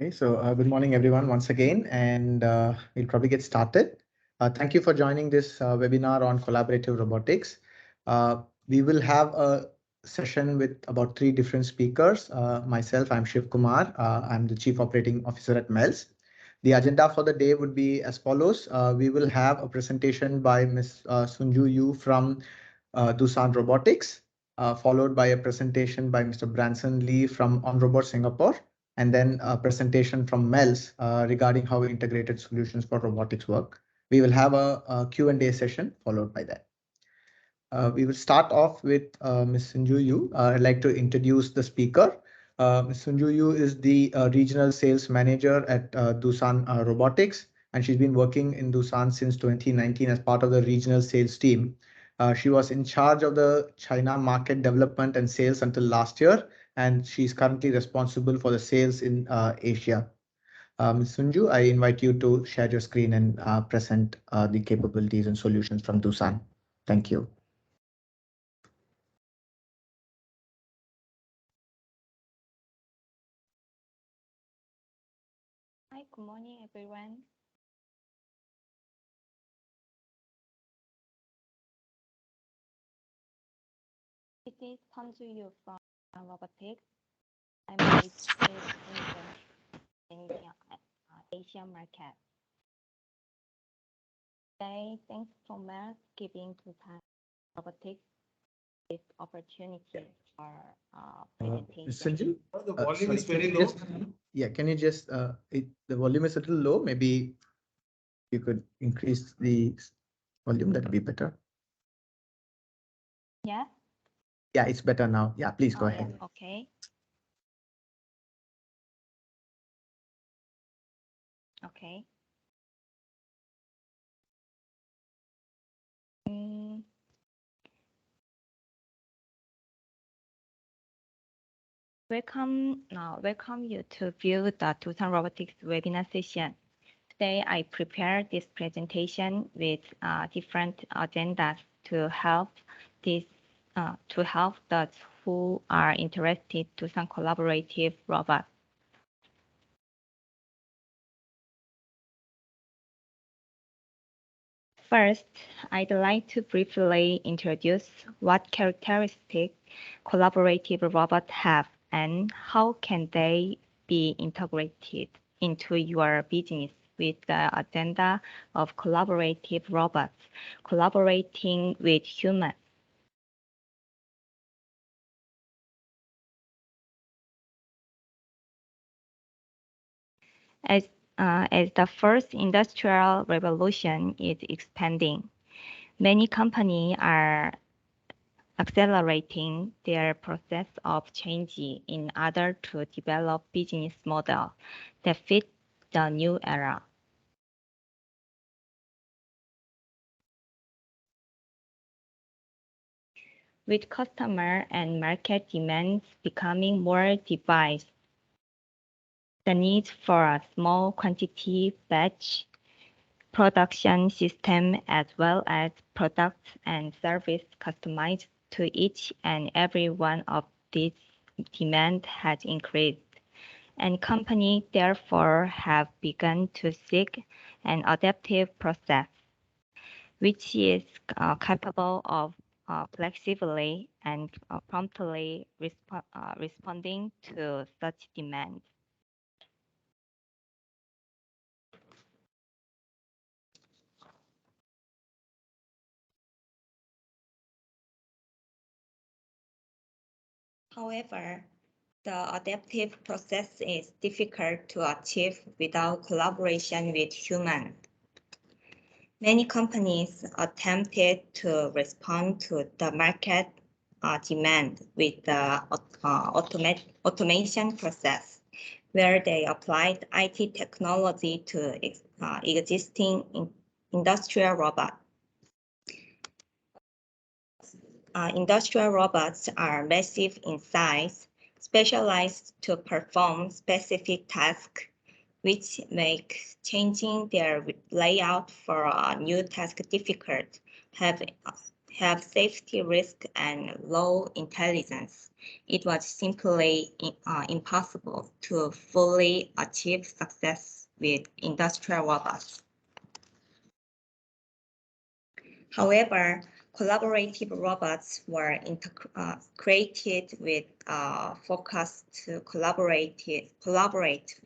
Okay, so good morning, everyone, once again, and we'll probably get started. Thank you for joining this webinar on collaborative robotics. We will have a session with about 3 different speakers. Myself, I'm Shiv Kumar. I'm the Chief Operating Officer at MELSS. The agenda for the day would be as follows. We will have a presentation by Ms. Sunju Yu from Doosan Robotics, followed by a presentation by Mr. Branson Lee from OnRobot Singapore, and then a presentation from MELSS regarding how integrated solutions for robotics work. We will have a Q&A session followed by that. We will start off with Ms. Sunju Yu. I'd like to introduce the speaker. Ms. Sunju Yu is the Regional Sales Manager at Doosan Robotics, and she's been working in Doosan since 2019 as part of the regional sales team. She was in charge of the China market development and sales until last year, and she's currently responsible for the sales in Asia. Ms. Sunju, I invite you to share your screen and present the capabilities and solutions from Doosan. Thank you. Hi, good morning, everyone. This is Sunju Yu from Robotics. I'm based in the Asian market. Today, thanks so much giving to Robotics this opportunity for presentation. Sunju, the volume is very low. Can you just, the volume is a little low. Maybe you could increase the volume, that would be better. Yeah? Yeah, it's better now. Yeah, please go ahead. Yeah, okay. Okay. Welcome you to view the Doosan Robotics webinar session. Today, I prepared this presentation with different agendas to help those who are interested to some collaborative robots. First, I'd like to briefly introduce what characteristics collaborative robots have and how can they be integrated into your business with the agenda of collaborative robots, collaborating with humans. As the first industrial revolution is expanding, many companies are accelerating their process of change in order to develop business models that fit the new era. With customer and market demands becoming more devised, the need for a small quantity batch production system as well as products and service customized to each and every one of these demands has increased, and companies therefore have begun to seek an adaptive process, which is capable of flexibly and promptly responding to such demands. However, the adaptive process is difficult to achieve without collaboration with humans. Many companies attempted to respond to the market demand with the automation process, where they applied IT technology to existing industrial robots. Industrial robots are massive in size, specialized to perform specific tasks, which makes changing their layout for a new task difficult, have safety risk and low intelligence. It was simply impossible to fully achieve success with industrial robots. However, collaborative robots were created with focus to collaborate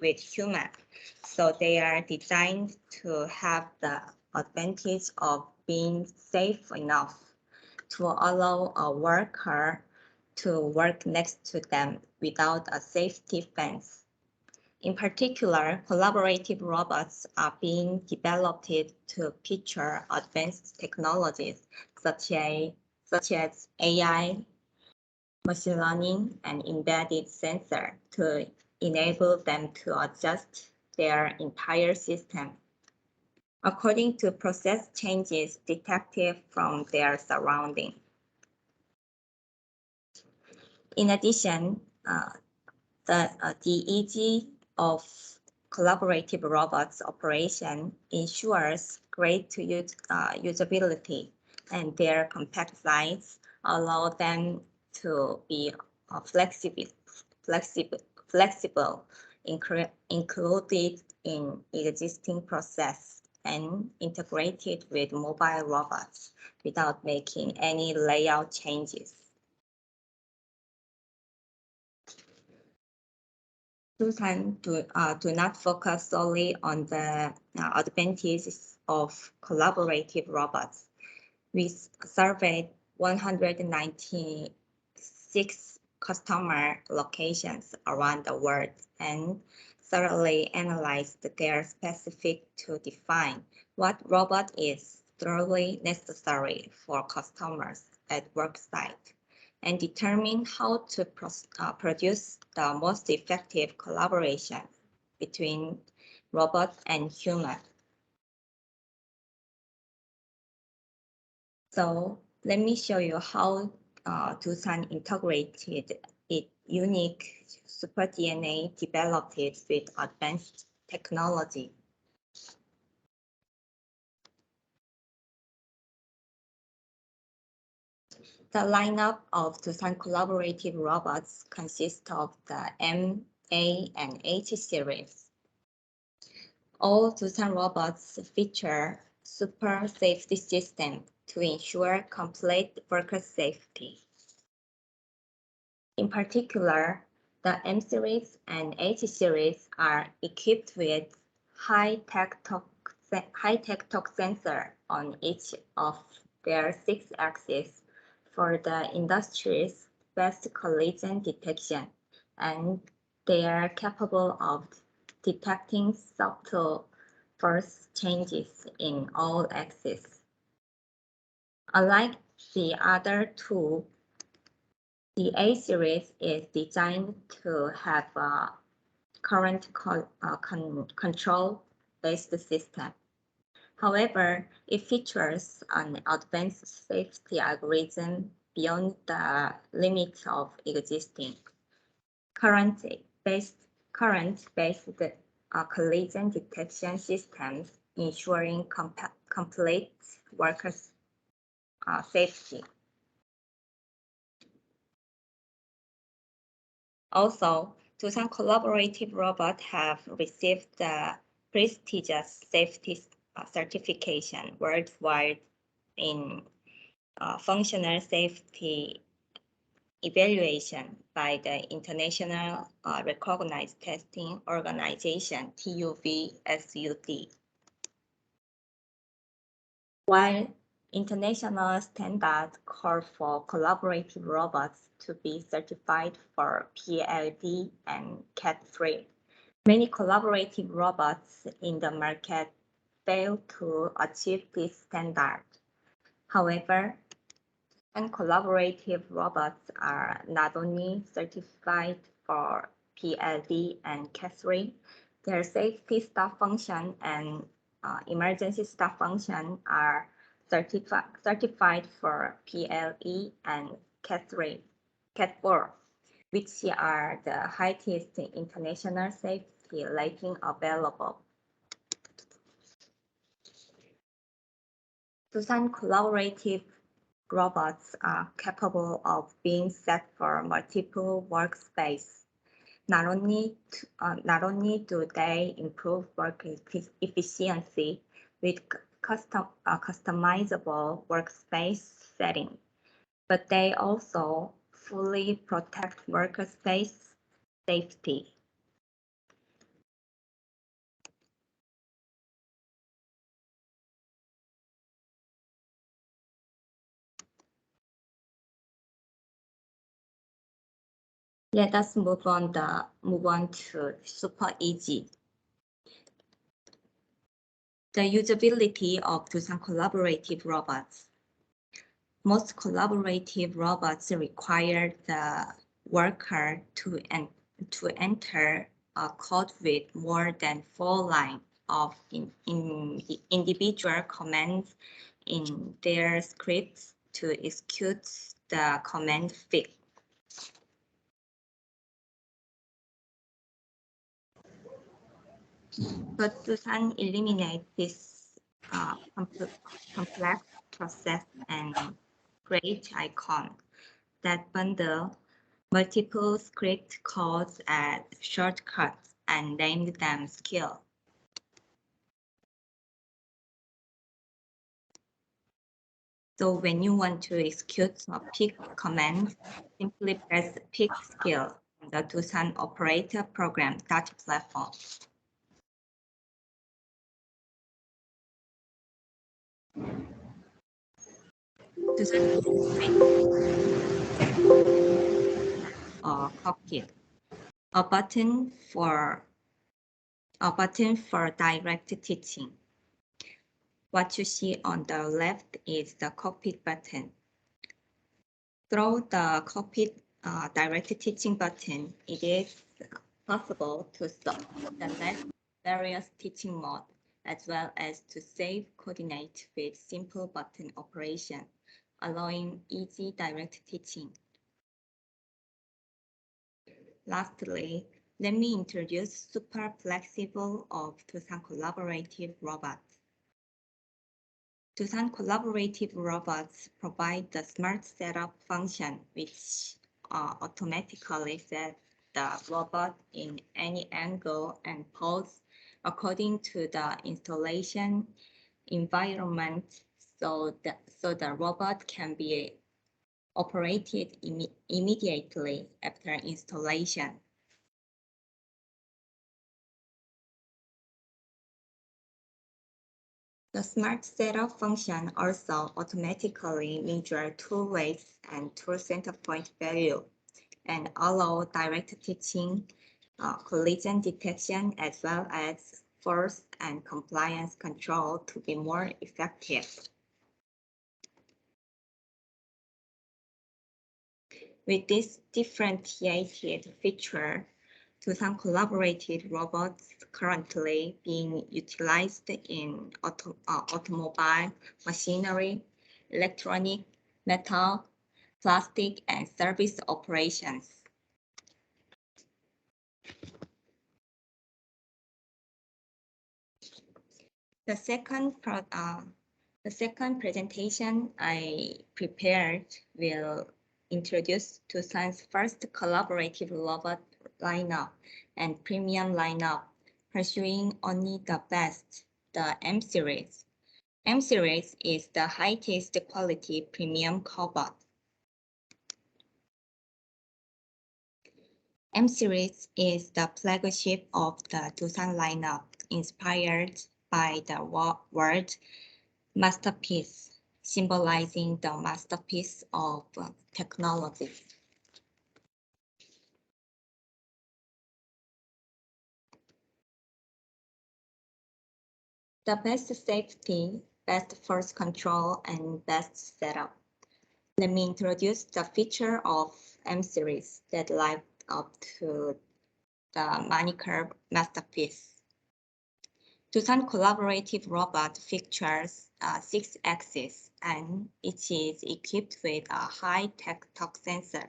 with humans. So they are designed to have the advantage of being safe enough to allow a worker to work next to them without a safety fence. In particular, collaborative robots are being developed to feature advanced technologies such as AI, machine learning, and embedded sensor to enable them to adjust their entire system according to process changes detected from their surroundings. In addition, the ease of collaborative robots operation ensures great usability, and their compact size allow them to be flexible, included in existing process and integrated with mobile robots without making any layout changes. Doosan do not focus solely on the advantages of collaborative robots. We surveyed 196 customer locations around the world and thoroughly analyzed their specific to define what robot is thoroughly necessary for customers at work site and determine how to produce the most effective collaboration between robot and human. So let me show you how Doosan integrated its unique super DNA developed with advanced technology. The lineup of Doosan collaborative robots consists of the M, A, and H series. All Doosan robots feature super safety system to ensure complete worker safety. In particular, the M series and H series are equipped with high-tech torque sensor on each of their 6 axes for the industry's best collision detection, and they are capable of detecting subtle force changes in all axes. Unlike the other two, the A series is designed to have a current control-based system. However, it features an advanced safety algorithm beyond the limits of existing current-based collision detection systems, ensuring complete workers' safety. Also, Doosan collaborative robots have received the prestigious safety certification worldwide in functional safety evaluation by the International Recognized Testing Organization, TUV-SUD. While international standards call for collaborative robots to be certified for PLD and Cat3, many collaborative robots in the market fail to achieve this standard. However, collaborative robots are not only certified for PLD and Cat3, their safety staff function and emergency staff function are certified for PLE and Cat4, which are the highest international safety rating available. Doosan collaborative robots are capable of being set for multiple workspaces. Not only do they improve work efficiency with customizable workspace settings, but they also fully protect workspace safety. Let us move on to super easy. The usability of Doosan collaborative robots. Most collaborative robots require the worker to enter a code with more than 4 lines of individual commands in their scripts to execute the command fix. But Doosan eliminates this complex process and create icon that bundle multiple script calls as shortcuts and name them skill. So when you want to execute a pick command, simply press pick skill on the Doosan operator program platform. Doosan cockpit, a button for direct teaching. What you see on the left is the cockpit button. Through the cockpit direct teaching button, it is possible to select various teaching modes, as well as to save coordinate with simple button operation, allowing easy direct teaching. Lastly, let me introduce super flexible of Doosan collaborative robots. Doosan collaborative robots provide the smart setup function, which automatically sets the robot in any angle and pose according to the installation environment, so the robot can be operated immediately after installation. The Smart Setup function also automatically measures tool weights and tool center point value, and allow direct teaching, collision detection, as well as force and compliance control to be more effective. With this differentiated feature, Doosan collaborative robots currently being utilized in automobile, machinery, electronic, metal, plastic, and service operations. The second presentation I prepared will introduce Doosan's first collaborative robot lineup and premium lineup, pursuing only the best, the M series. M series is the highest quality premium cobot. M series is the flagship of the Doosan lineup, inspired by the word masterpiece, symbolizing the masterpiece of technology. The best safety, best force control, and best setup. Let me introduce the feature of M series that lived up to the moniker masterpiece. Doosan collaborative robot features 6 axes, and it is equipped with a high-tech torque sensor.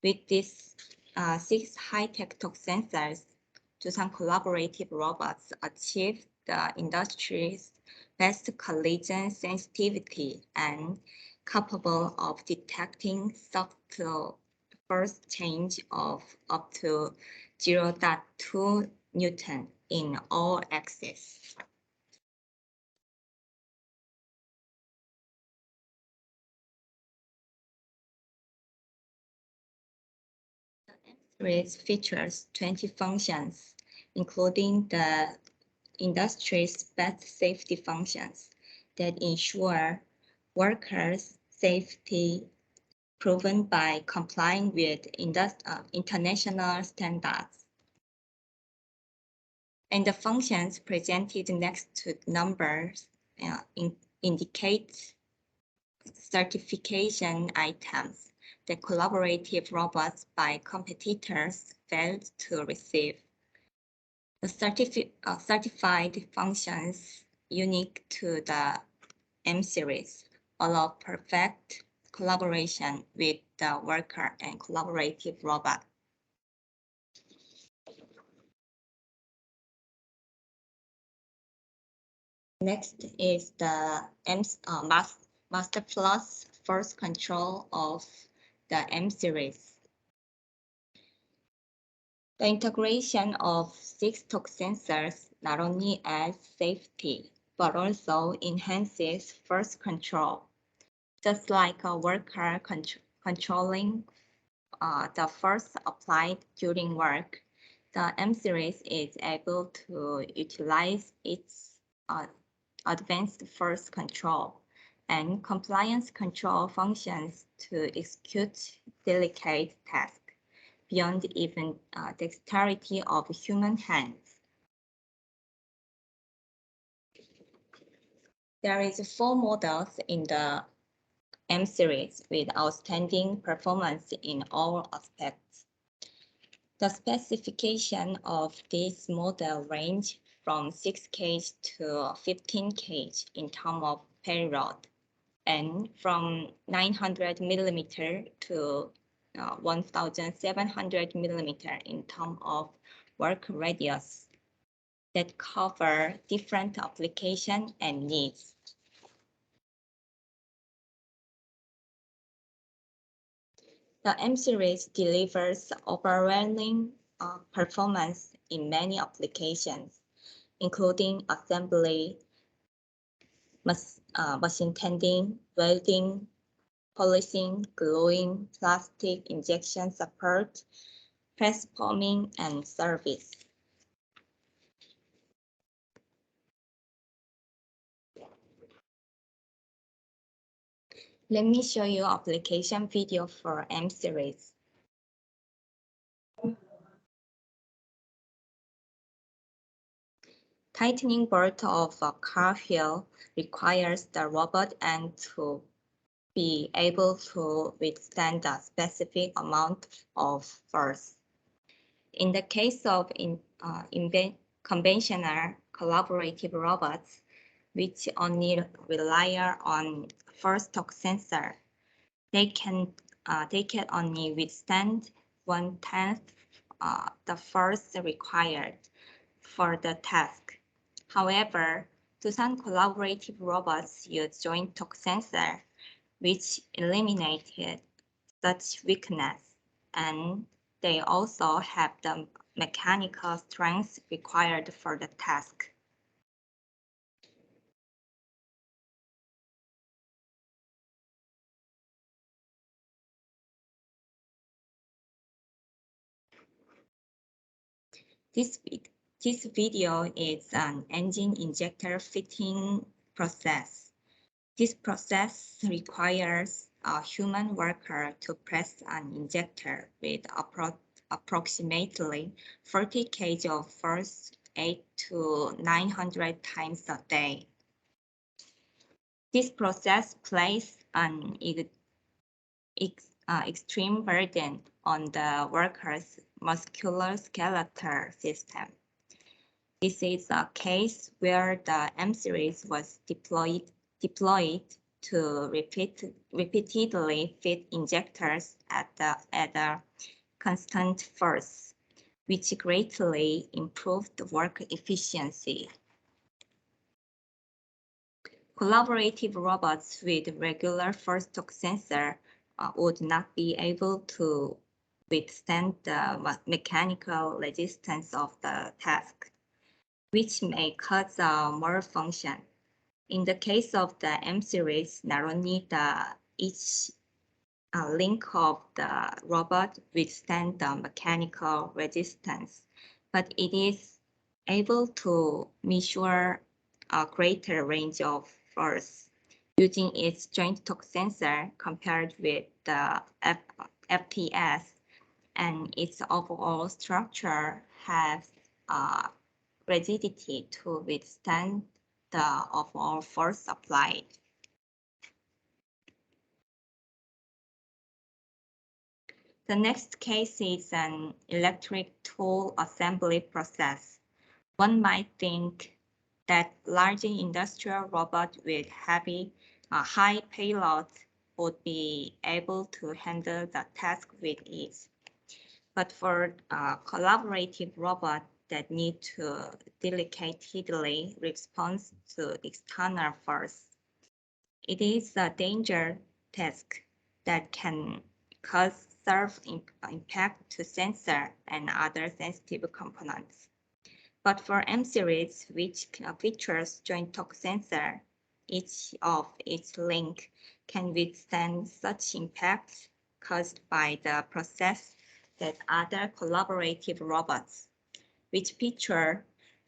With these 6 high-tech torque sensors, Doosan collaborative robots achieve the industry's best collision sensitivity and capable of detecting subtle force change of up to 0.2 Newton in all axes. M-Series features 20 functions, including the industry's best safety functions that ensure workers' safety proven by complying with international standards. And the functions presented next to numbers indicate certification items that collaborative robots by competitors failed to receive. The certified functions unique to the M-Series allow perfect collaboration with the worker and collaborative robot. Next is the Master Plus force control of the M-Series. The integration of 6 torque sensors not only adds safety, but also enhances force control. Just like a worker controlling the force applied during work, the M-Series is able to utilize its advanced force control and compliance control functions to execute delicate tasks beyond even dexterity of human hands. There is 4 models in the M-Series with outstanding performance in all aspects. The specification of this model range from 6 kg to 15 kg in terms of payload, and from 900 millimeter to 1,700 millimeter in terms of work radius that cover different applications and needs. The M-Series delivers overwhelming performance in many applications, including assembly, machine tending, welding, polishing, gluing, plastic injection support, press forming, and service. Let me show you application video for M-Series. Tightening bolt of a car wheel requires the robot end to be able to withstand a specific amount of force. In the case of conventional collaborative robots, which only rely on force torque sensor, they can only withstand 1/10 the force required for the task. However, Doosan collaborative robots use joint torque sensor, which eliminated such weakness, and they also have the mechanical strength required for the task. This video is an engine injector fitting process. This process requires a human worker to press an injector with approximately 40 kg of force 800 to 900 times a day. This process places an extreme burden on the worker's musculoskeletal system. This is a case where the M-Series was deployed to repeatedly fit injectors at a constant force, which greatly improved work efficiency. Collaborative robots with regular first torque sensor would not be able to withstand the mechanical resistance of the task, which may cause more function. In the case of the M series, not only each link of the robot withstand the mechanical resistance, but it is able to measure a greater range of force using its joint torque sensor compared with the FPS, and its overall structure has rigidity to withstand the overall force applied. The next case is an electric tool assembly process. One might think that large industrial robots with high payloads would be able to handle the task with ease. But for collaborative robots that need to delicately respond to external force, it is a danger task that can cause serve impact to sensor and other sensitive components. But for M series, which features joint torque sensor, each of its link can withstand such impacts caused by the process that other collaborative robots, which feature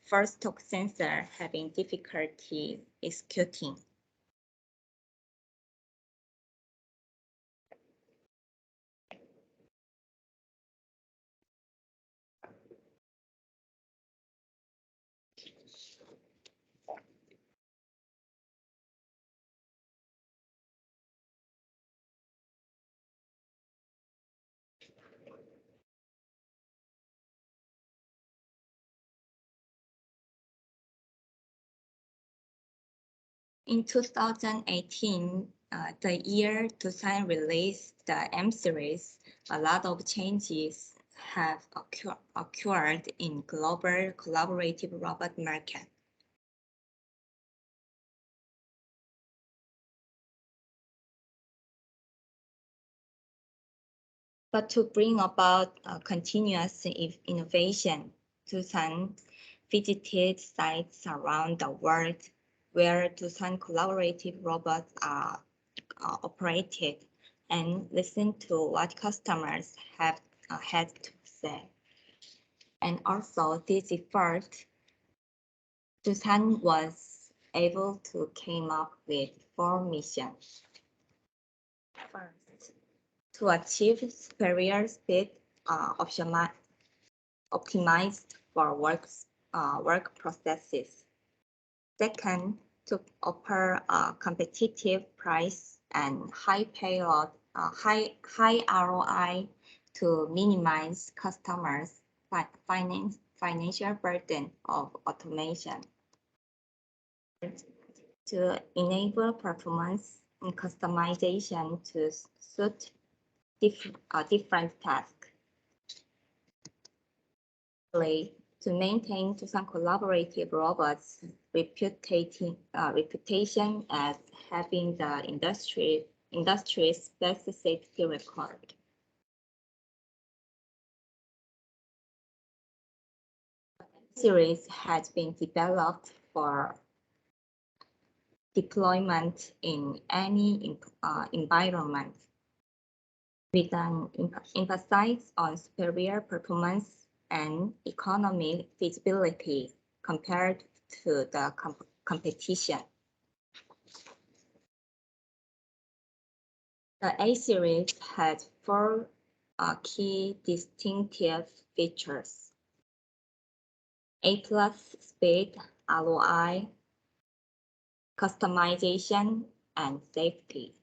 first torque sensor, having difficulty executing. In 2018, the year Doosan released the M series, a lot of changes have occurred in global collaborative robot market. But to bring about continuous innovation, Doosan visited sites around the world where Doosan collaborative robots are operated and listened to what customers have had to say. And also this effort, Doosan was able to came up with 4 missions. First, to achieve superior speed optimized for work processes. Second, to offer a competitive price and high payload, high ROI to minimize customers' financial burden of automation. To enable performance and customization to suit different tasks. To maintain Doosan collaborative robots' reputation as having the industry's best safety record. Series has been developed for deployment in any environment, with an emphasis on superior performance and economic feasibility compared to the competition. The A series had 4 key distinctive features: A+ speed, ROI, customization, and safety.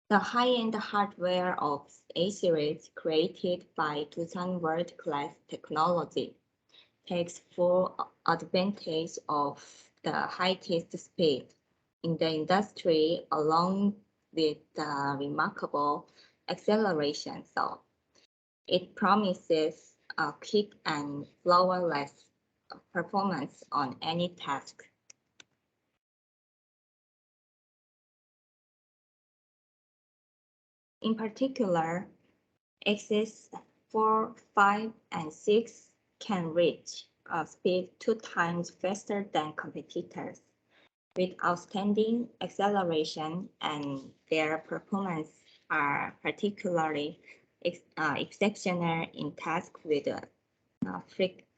The high-end hardware of A series, created by Doosan world-class technology, takes full advantage of the highest speed in the industry, along with the remarkable acceleration. So it promises a quick and flawless performance on any task. In particular, axes 4, 5, and 6 can reach a speed 2 times faster than competitors, with outstanding acceleration, and their performance are particularly exceptional in tasks with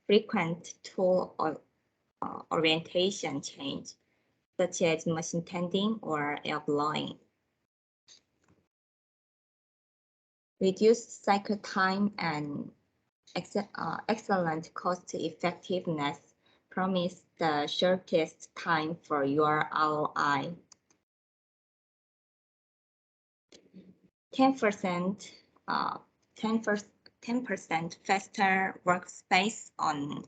frequent tool orientation change, such as machine tending or air blowing. Reduced cycle time and excellent cost effectiveness promise the shortest time for your ROI. 10% 10% faster workspace on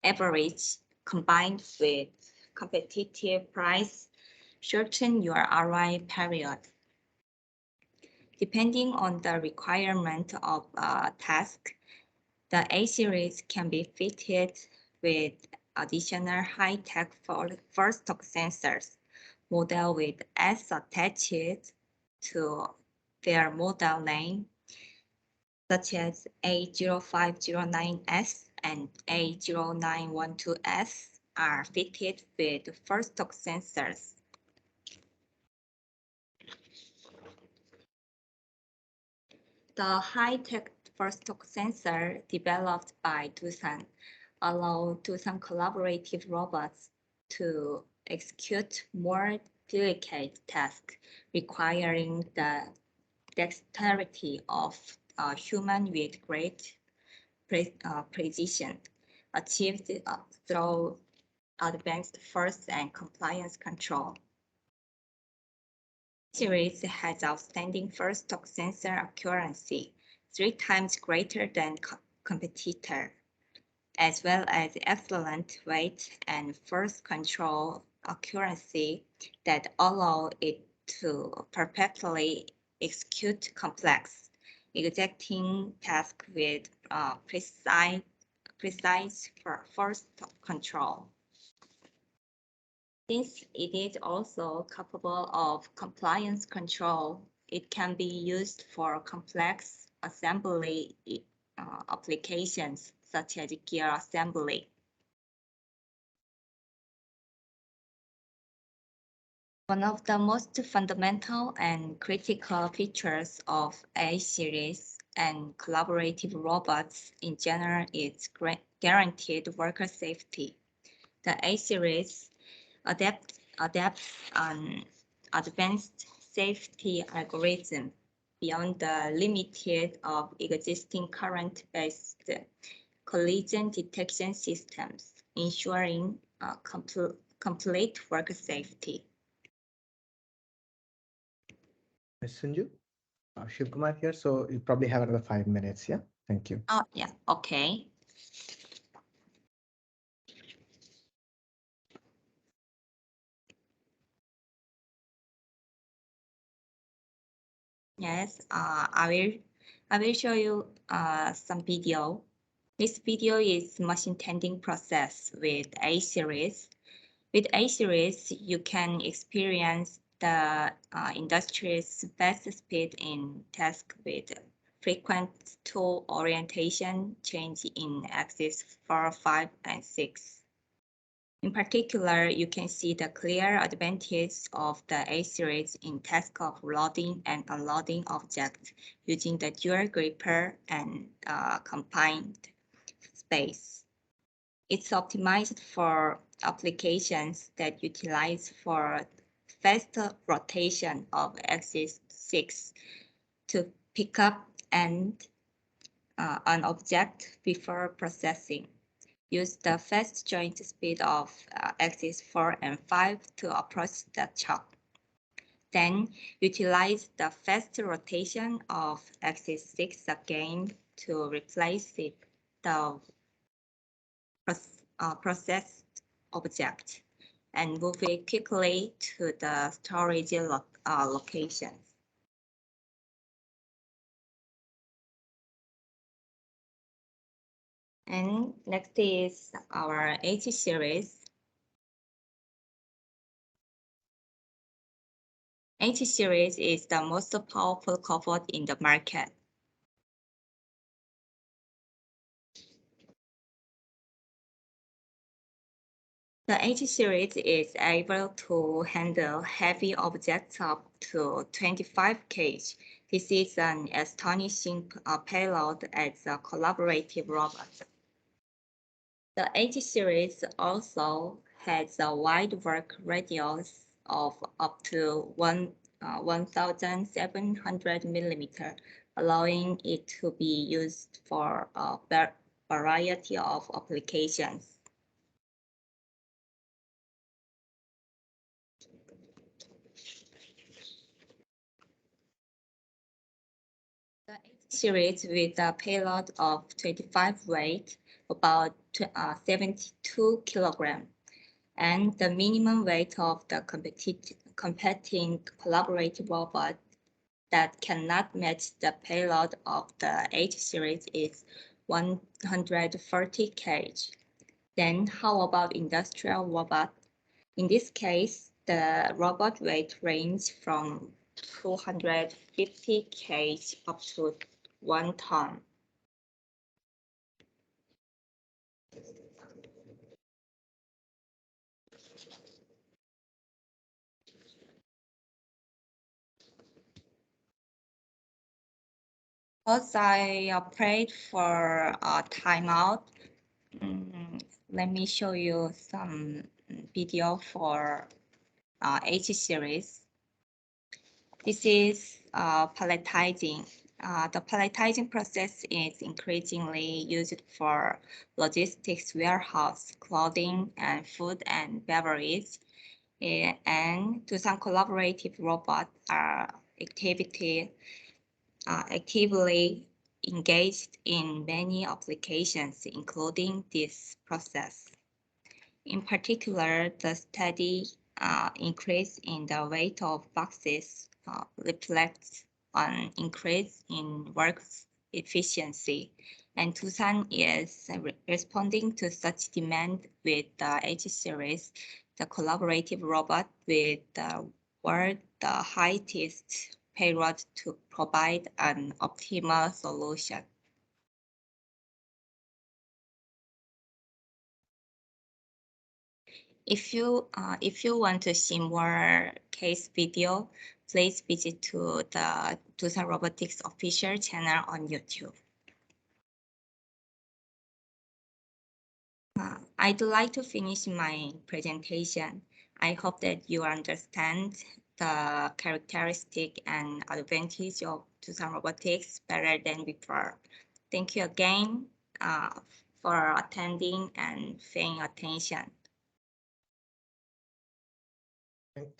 average, combined with competitive price, shorten your ROI period. Depending on the requirement of a task, the A-series can be fitted with additional high-tech first-stock sensors, model with S attached to their model name, such as A0509S and A0912S are fitted with first-stock sensors. The high-tech first-stock sensor developed by Doosan allow Doosan collaborative robots to execute more delicate tasks requiring the dexterity of a human with great precision, achieved through advanced force and compliance control. Series has outstanding first-stock sensor accuracy, 3 times greater than competitor, as well as excellent weight and force control accuracy that allow it to perfectly execute complex, exacting tasks with precise force control. Since it is also capable of compliance control, it can be used for complex assembly applications such as gear assembly. One of the most fundamental and critical features of A-series and collaborative robots in general is guaranteed worker safety. The A-series adapts an advanced safety algorithm beyond the limit of existing current-based collision detection systems, ensuring complete worker safety. Ms. Sunju, Shiv Kumar here, so you probably have another 5 minutes, yeah? Thank you. Oh, yeah, okay. Yes, I will show you some video. This video is machine tending process with A-series. With A-series, you can experience the industry's best speed in task with frequent tool orientation change in axis 4, 5, and 6. In particular, you can see the clear advantage of the A-series in task of loading and unloading objects using the dual gripper and confined space. It's optimized for applications that utilize for faster rotation of axis 6 to pick up an object before processing. Use the fast joint speed of axis 4 and 5 to approach the chop. Then utilize the fast rotation of axis 6 again to replace the processed object and move it quickly to the storage locations. And next is our H series. H series is the most powerful cobot in the market. The H series is able to handle heavy objects up to 25 kg. This is an astonishing payload as a collaborative robot. The H series also has a wide work radius of up to 1,700 millimeter, allowing it to be used for a variety of applications. The H series with a payload of 25 weight, about 72 kilogram, and the minimum weight of the competing collaborative robot that cannot match the payload of the H series is 140 kg. Then how about industrial robot? In this case, the robot weight range from 250 kg up to 1 ton. Because I prayed for a timeout, let me show you some video for H series. This is palletizing. The palletizing process is increasingly used for logistics warehouse, clothing, and food and beverage. And Doosan collaborative robots are actively engaged in many applications, including this process. In particular, the steady increase in the weight of boxes reflects an increase in work efficiency, and Doosan is responding to such demand with the H series, the collaborative robot with the world's highest payload to provide an optimal solution. If you want to see more case video, please visit to the Doosan Robotics official channel on YouTube. I'd like to finish my presentation. I hope that you understand the characteristic and advantage of Doosan Robotics better than before. Thank you again for attending and paying attention.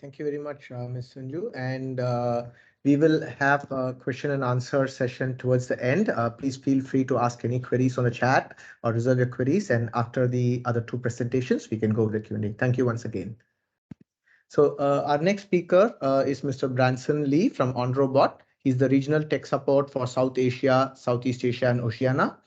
Thank you very much, Ms. Sunju. And we will have a question and answer session towards the end. Please feel free to ask any queries on the chat or reserve your queries. And after the other two presentations, we can go over the Q&A. Thank you once again. So our next speaker is Mr. Branson Lee from OnRobot. He's the regional tech support for South Asia, Southeast Asia, and Oceania.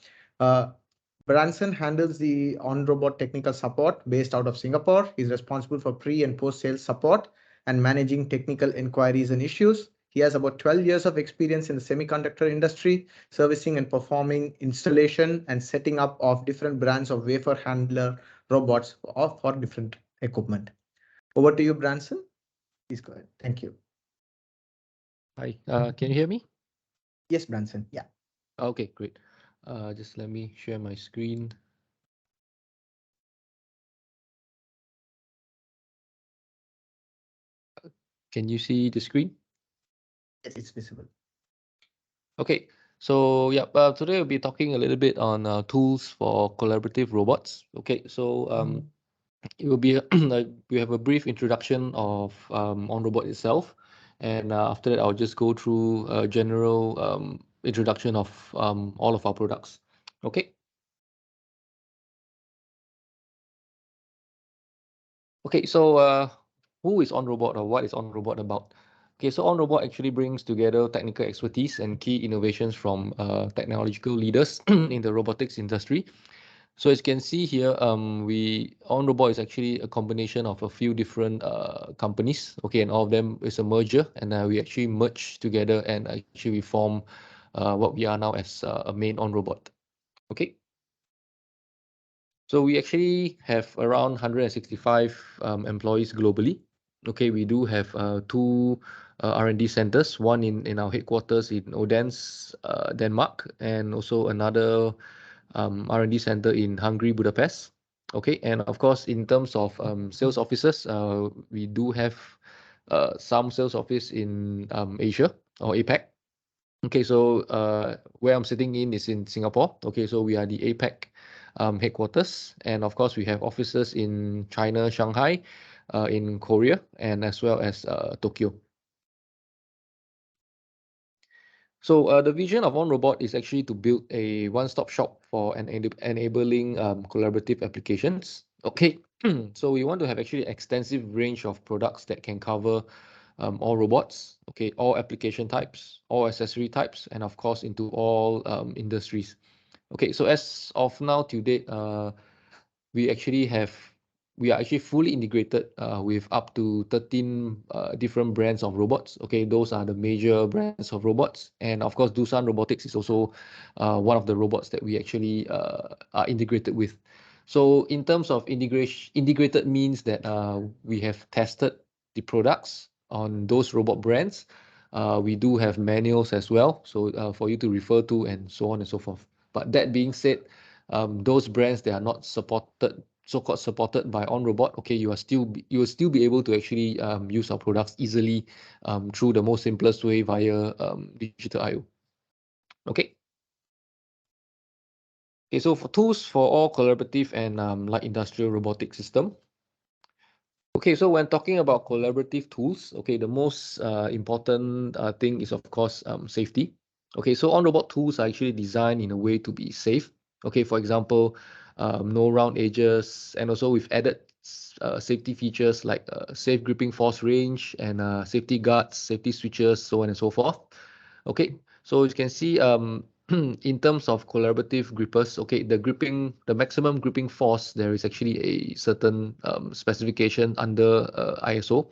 Branson handles the OnRobot technical support based out of Singapore. He's responsible for pre and post-sales support and managing technical inquiries and issues. He has about 12 years of experience in the semiconductor industry, servicing and performing installation and setting up of different brands of wafer handler robots for different equipment. Over to you, Branson. Please go ahead. Thank you. Hi, can you hear me? Yes, Branson. Yeah. Okay, great. Just let me share my screen. Can you see the screen? Yes, it's visible. Okay, so yeah, today we'll be talking a little bit on tools for collaborative robots. Okay, so it will be we have a brief introduction of OnRobot itself, and after that I'll just go through a general introduction of all of our products. Okay. Okay, so who is OnRobot or what is OnRobot about? Okay, so OnRobot actually brings together technical expertise and key innovations from technological leaders in the robotics industry. So as you can see here, OnRobot is actually a combination of a few different companies. Okay, and all of them is a merger, and we actually merge together and actually we form what we are now as a main OnRobot. Okay. So we actually have around 165 employees globally. Okay, we do have two R&D centers, one in our headquarters in Odense, Denmark, and also another R&D center in Hungary, Budapest. Okay, and of course, in terms of sales offices, we do have some sales office in Asia or APAC. Okay, so where I'm sitting in is in Singapore. Okay, so we are the APAC headquarters, and of course we have offices in China, Shanghai, in Korea, and as well as Tokyo. So the vision of OnRobot is actually to build a one-stop shop for enabling collaborative applications. Okay, so we want to have actually extensive range of products that can cover all robots, okay, all application types, all accessory types, and of course into all industries. Okay, so as of now to date, we actually have we are actually fully integrated with up to 13 different brands of robots. Okay, those are the major brands of robots, and of course, Doosan Robotics is also one of the robots that we actually are integrated with. So, in terms of integration, integrated means that we have tested the products on those robot brands. We do have manuals as well, so for you to refer to and so on and so forth. But that being said, those brands that are not supported, so-called supported by OnRobot, okay, you will still be able to actually use our products easily through the most simplest way via digital I/O. Okay. Okay, so for tools for all collaborative and light industrial robotic system. Okay, so when talking about collaborative tools, okay, the most important thing is of course safety. Okay, so OnRobot tools are actually designed in a way to be safe. Okay, for example, no round edges, and also we've added safety features like safe gripping force range and safety guards, safety switches, so on and so forth. Okay, so you can see in terms of collaborative grippers, okay, the maximum gripping force, there is actually a certain specification under ISO.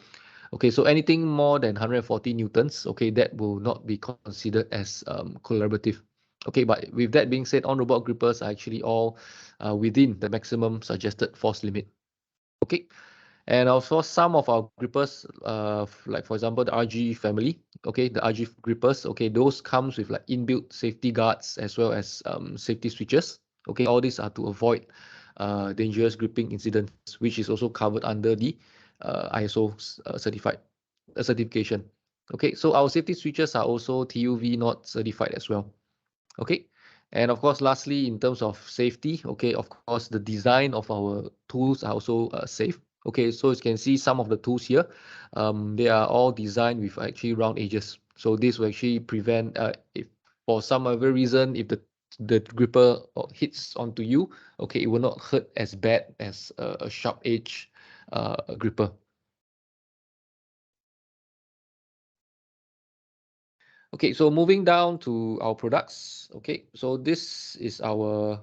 Okay, so anything more than 140 newtons, okay, that will not be considered as collaborative. Okay, but with that being said, on-robot grippers are actually all within the maximum suggested force limit. Okay, and also some of our grippers, like for example, the RG family, okay, the RG grippers, okay, those comes with like inbuilt safety guards as well as safety switches. Okay, all these are to avoid dangerous gripping incidents, which is also covered under the ISO certification. Okay, so our safety switches are also TUV not certified as well. Okay, and of course, lastly, in terms of safety, okay, of course, the design of our tools are also safe. Okay, so as you can see some of the tools here, they are all designed with actually round edges. So this will actually prevent, if for some other reason, if the gripper hits onto you, okay, it will not hurt as bad as a sharp edge gripper. Okay, so moving down to our products. Okay, so this is our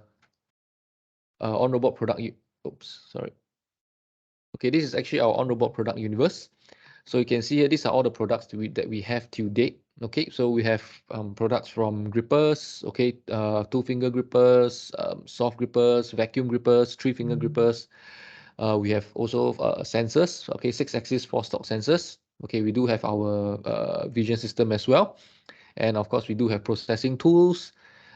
OnRobot product. Oops, sorry. Okay, this is actually our OnRobot product universe. So you can see here, these are all the products that we have to date. Okay, so we have products from grippers, okay, two-finger grippers, soft grippers, vacuum grippers, three-finger grippers. We have also sensors, okay, 6-axis force-torque sensors. Okay, we do have our vision system as well. And of course, we do have processing tools.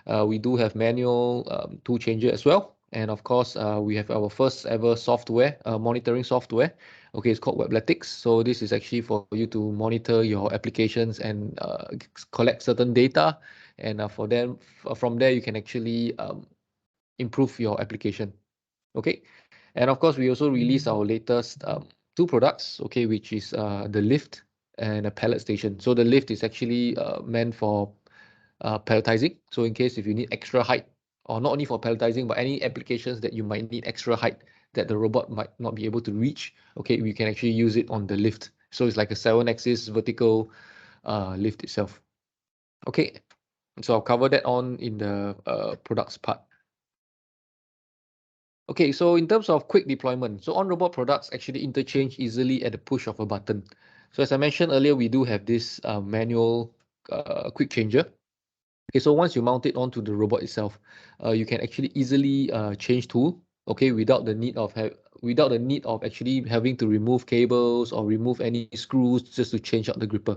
We do have manual tool changer as well. And of course, we have our first ever software, monitoring software. Okay, it's called Weblattix. So this is actually for you to monitor your applications and collect certain data. And from there, you can actually improve your application. Okay, and of course, we also release our latest two products. Okay, which is the lift and a pallet station. So the lift is actually meant for palletizing. So in case if you need extra height, or not only for palletizing, but any applications that you might need extra height that the robot might not be able to reach, okay, we can actually use it on the lift. So it's like a 7-axis vertical lift itself. Okay, so I'll cover that on in the products part. Okay, so in terms of quick deployment, so OnRobot products actually interchange easily at the push of a button. So as I mentioned earlier, we do have this manual quick changer. Okay, so once you mount it onto the robot itself, you can actually easily change tool. Okay, without the need of actually having to remove cables or remove any screws just to change out the gripper.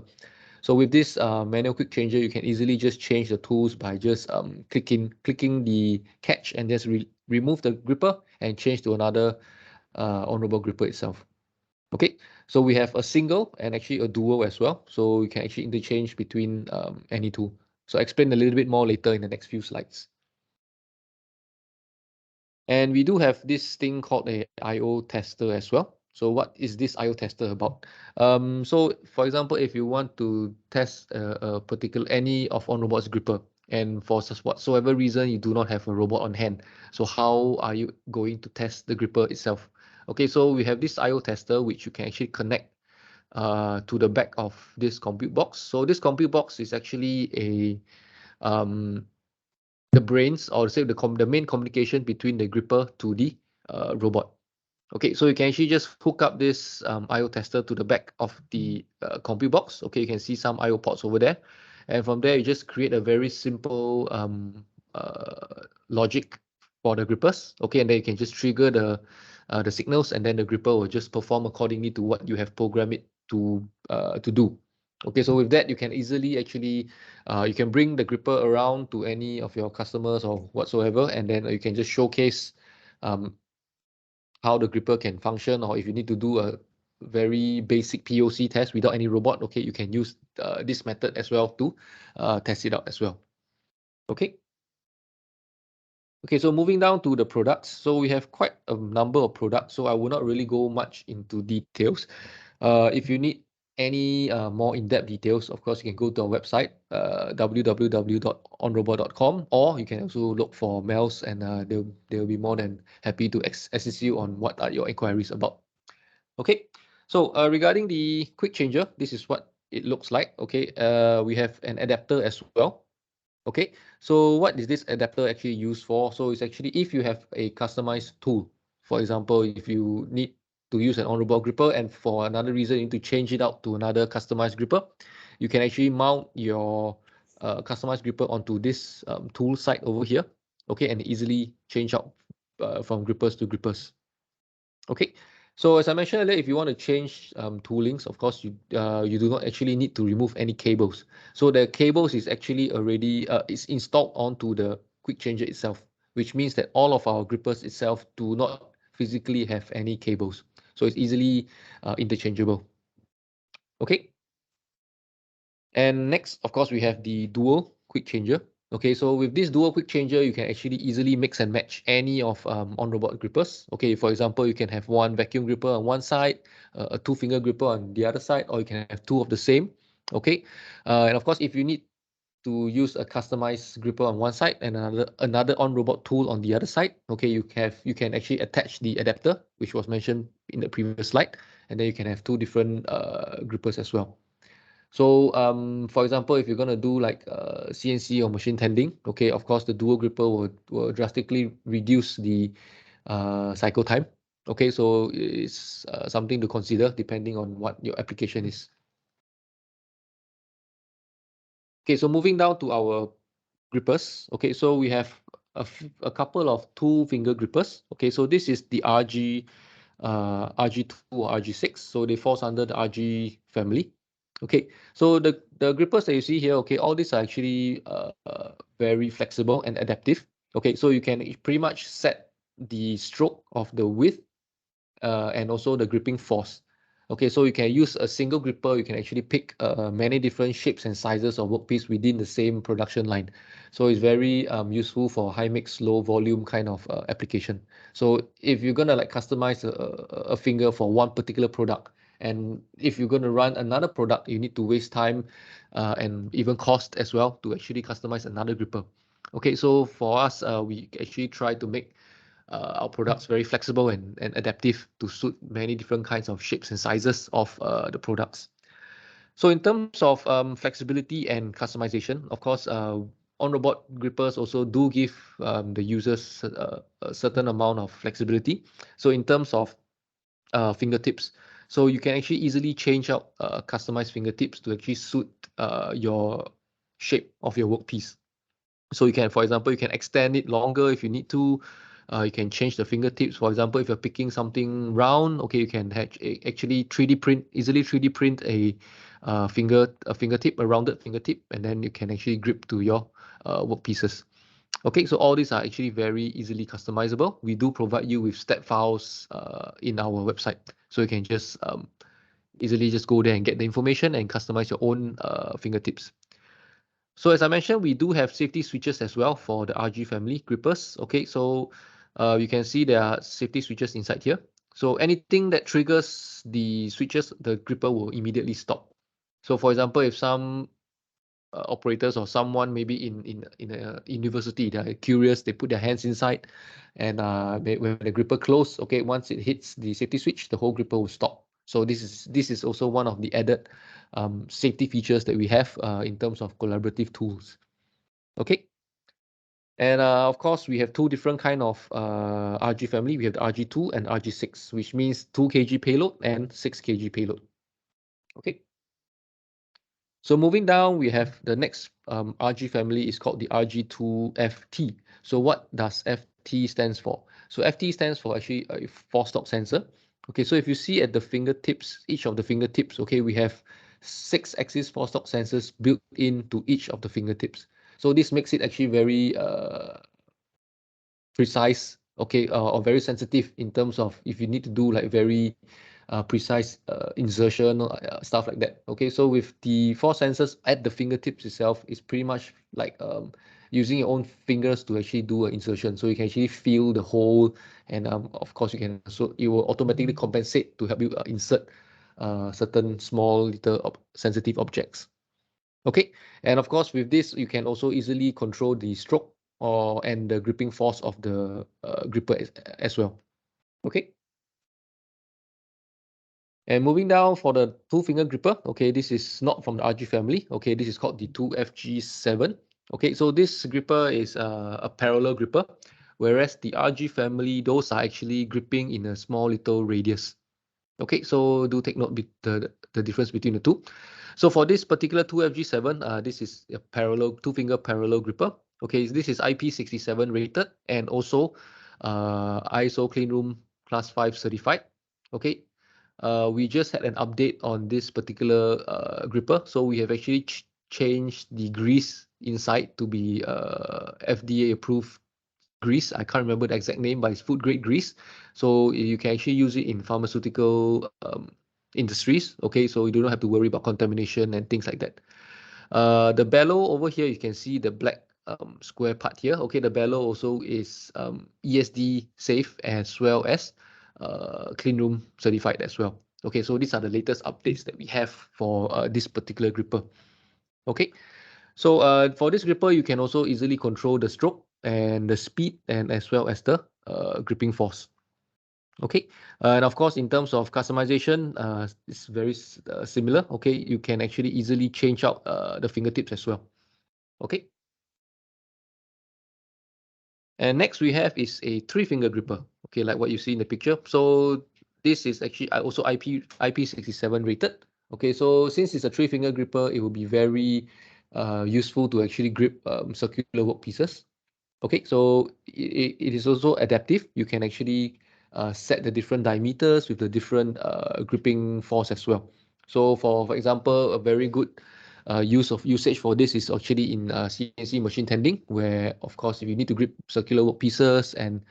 So with this manual quick changer, you can easily just change the tools by just clicking the catch and just remove the gripper and change to another on-robot gripper itself. Okay, so we have a single and actually a dual as well. So you can actually interchange between any two. So I'll explain a little bit more later in the next few slides. And we do have this thing called a IO tester as well. So what is this IO tester about? So for example, if you want to test a particular any of OnRobot's gripper, and for whatsoever reason you do not have a robot on hand, so how are you going to test the gripper itself? Okay, so we have this IO tester which you can actually connect to the back of this compute box. So this compute box is actually the brains, or say the main communication between the gripper to the robot. Okay, so you can actually just hook up this IO tester to the back of the compute box. Okay, you can see some IO ports over there. And from there, you just create a very simple logic for the grippers. Okay, and then you can just trigger the signals, and then the gripper will just perform accordingly to what you have programmed it to do. Okay, so with that, you can easily actually, you can bring the gripper around to any of your customers or whatsoever, and then you can just showcase how the gripper can function, or if you need to do a very basic POC test without any robot, okay, you can use this method as well to test it out as well. Okay. Okay, so moving down to the products. So we have quite a number of products, so I will not really go much into details. If you need any more in-depth details, of course, you can go to our website, www.onrobot.com, or you can also look for MELSS, and they'll be more than happy to assist you on what are your inquiries about. Okay, so regarding the quick changer, this is what it looks like. Okay, we have an adapter as well. Okay, so what is this adapter actually used for? So it's actually if you have a customized tool, for example, if you need to use an on-robot gripper and for another reason you need to change it out to another customized gripper, you can actually mount your customized gripper onto this tool site over here. Okay, and easily change out from grippers to grippers. Okay, so as I mentioned earlier, if you want to change toolings, of course, you do not actually need to remove any cables. So the cables is actually already is installed onto the quick changer itself, which means that all of our grippers itself do not physically have any cables. So it's easily interchangeable. Okay. And next, of course, we have the dual quick changer. Okay, so with this dual quick changer, you can actually easily mix and match any of on-robot grippers. Okay, for example, you can have one vacuum gripper on one side, a two-finger gripper on the other side, or you can have two of the same. Okay, and of course, if you need to use a customized gripper on one side and another on-robot tool on the other side, okay, you can actually attach the adapter, which was mentioned in the previous slide, and then you can have two different grippers as well. So, for example, if you're going to do like CNC or machine tending, okay, of course, the dual gripper will drastically reduce the cycle time. Okay, so it's something to consider depending on what your application is. Okay, so moving down to our grippers. Okay, so we have a couple of two-finger grippers. Okay, so this is the RG2 or RG6. So they falls under the RG family. Okay, so the grippers that you see here, okay, all these are actually very flexible and adaptive. Okay, so you can pretty much set the stroke of the width and also the gripping force. Okay, so you can use a single gripper. You can actually pick many different shapes and sizes of workpiece within the same production line. So it's very useful for high mix, low volume kind of application. So if you're gonna like customize a finger for one particular product, and if you're gonna run another product, you need to waste time and even cost as well to actually customize another gripper. Okay, so for us, we actually try to make our products very flexible and adaptive to suit many different kinds of shapes and sizes of the products. So in terms of flexibility and customization, of course, OnRobot grippers also do give the users a certain amount of flexibility. So in terms of fingertips, so you can actually easily change out customized fingertips to actually suit your shape of your workpiece. So you can, for example, you can extend it longer if you need to. You can change the fingertips. For example, if you're picking something round, okay, you can actually 3D print, easily 3D print a fingertip, a rounded fingertip, and then you can actually grip to your workpieces. Okay, so all these are actually very easily customizable. We do provide you with step files in our website, so you can just easily just go there and get the information and customize your own fingertips. So as I mentioned, we do have safety switches as well for the RG family grippers. Okay, so you can see there are safety switches inside here. So anything that triggers the switches, the gripper will immediately stop. So for example, if some operators or someone maybe in a university, they're curious, they put their hands inside, and when the gripper closes, okay, once it hits the safety switch, the whole gripper will stop. So this is also one of the added safety features that we have in terms of collaborative tools. Okay. And of course, we have two different kind of RG family. We have the RG2 and RG6, which means 2 kg payload and 6 kg payload. Okay. So moving down, we have the next RG family is called the RG2FT. So what does FT stands for? So FT stands for actually a force torque sensor. Okay, so if you see at the fingertips, each of the fingertips, okay, we have 6-axis force torque sensors built into each of the fingertips. So this makes it actually very precise, okay, or very sensitive in terms of if you need to do like very precise insertion, stuff like that. Okay, so with the force sensors at the fingertips itself, is pretty much like using your own fingers to actually do an insertion. So you can actually feel the hole, and of course you can, so it will automatically compensate to help you insert certain small little sensitive objects. Okay, and of course with this you can also easily control the stroke and the gripping force of the gripper as well. Okay. And moving down for the two-finger gripper, okay, this is not from the RG family. Okay, this is called the 2FG7. Okay, so this gripper is a parallel gripper, whereas the RG family, those are actually gripping in a small little radius. Okay, so do take note the difference between the two. So for this particular 2FG7, this is a parallel two-finger parallel gripper. Okay, this is IP67 rated and also ISO Cleanroom Class 5 certified. Okay, we just had an update on this particular gripper. So we have actually changed the grease inside to be FDA approved grease. I can't remember the exact name, but it's food grade grease. So you can actually use it in pharmaceutical industries. Okay, so you do not have to worry about contamination and things like that. The bellow over here, you can see the black square part here. Okay, the bellow also is ESD safe as well as clean room certified as well. Okay, so these are the latest updates that we have for this particular gripper. Okay, so for this gripper, you can also easily control the stroke and the speed and as well as the gripping force. Okay, and of course, in terms of customization, it's very similar. Okay, you can actually easily change out the fingertips as well. Okay. And next we have is a three-finger gripper. Okay, like what you see in the picture. So this is actually also IP67 rated. Okay, so since it's a three-finger gripper, it will be very useful to actually grip circular workpieces. Okay, so it is also adaptive. You can actually set the different diameters with the different gripping force as well. So for example, a very good usage for this is actually in CNC machine tending, where of course if you need to grip circular workpieces and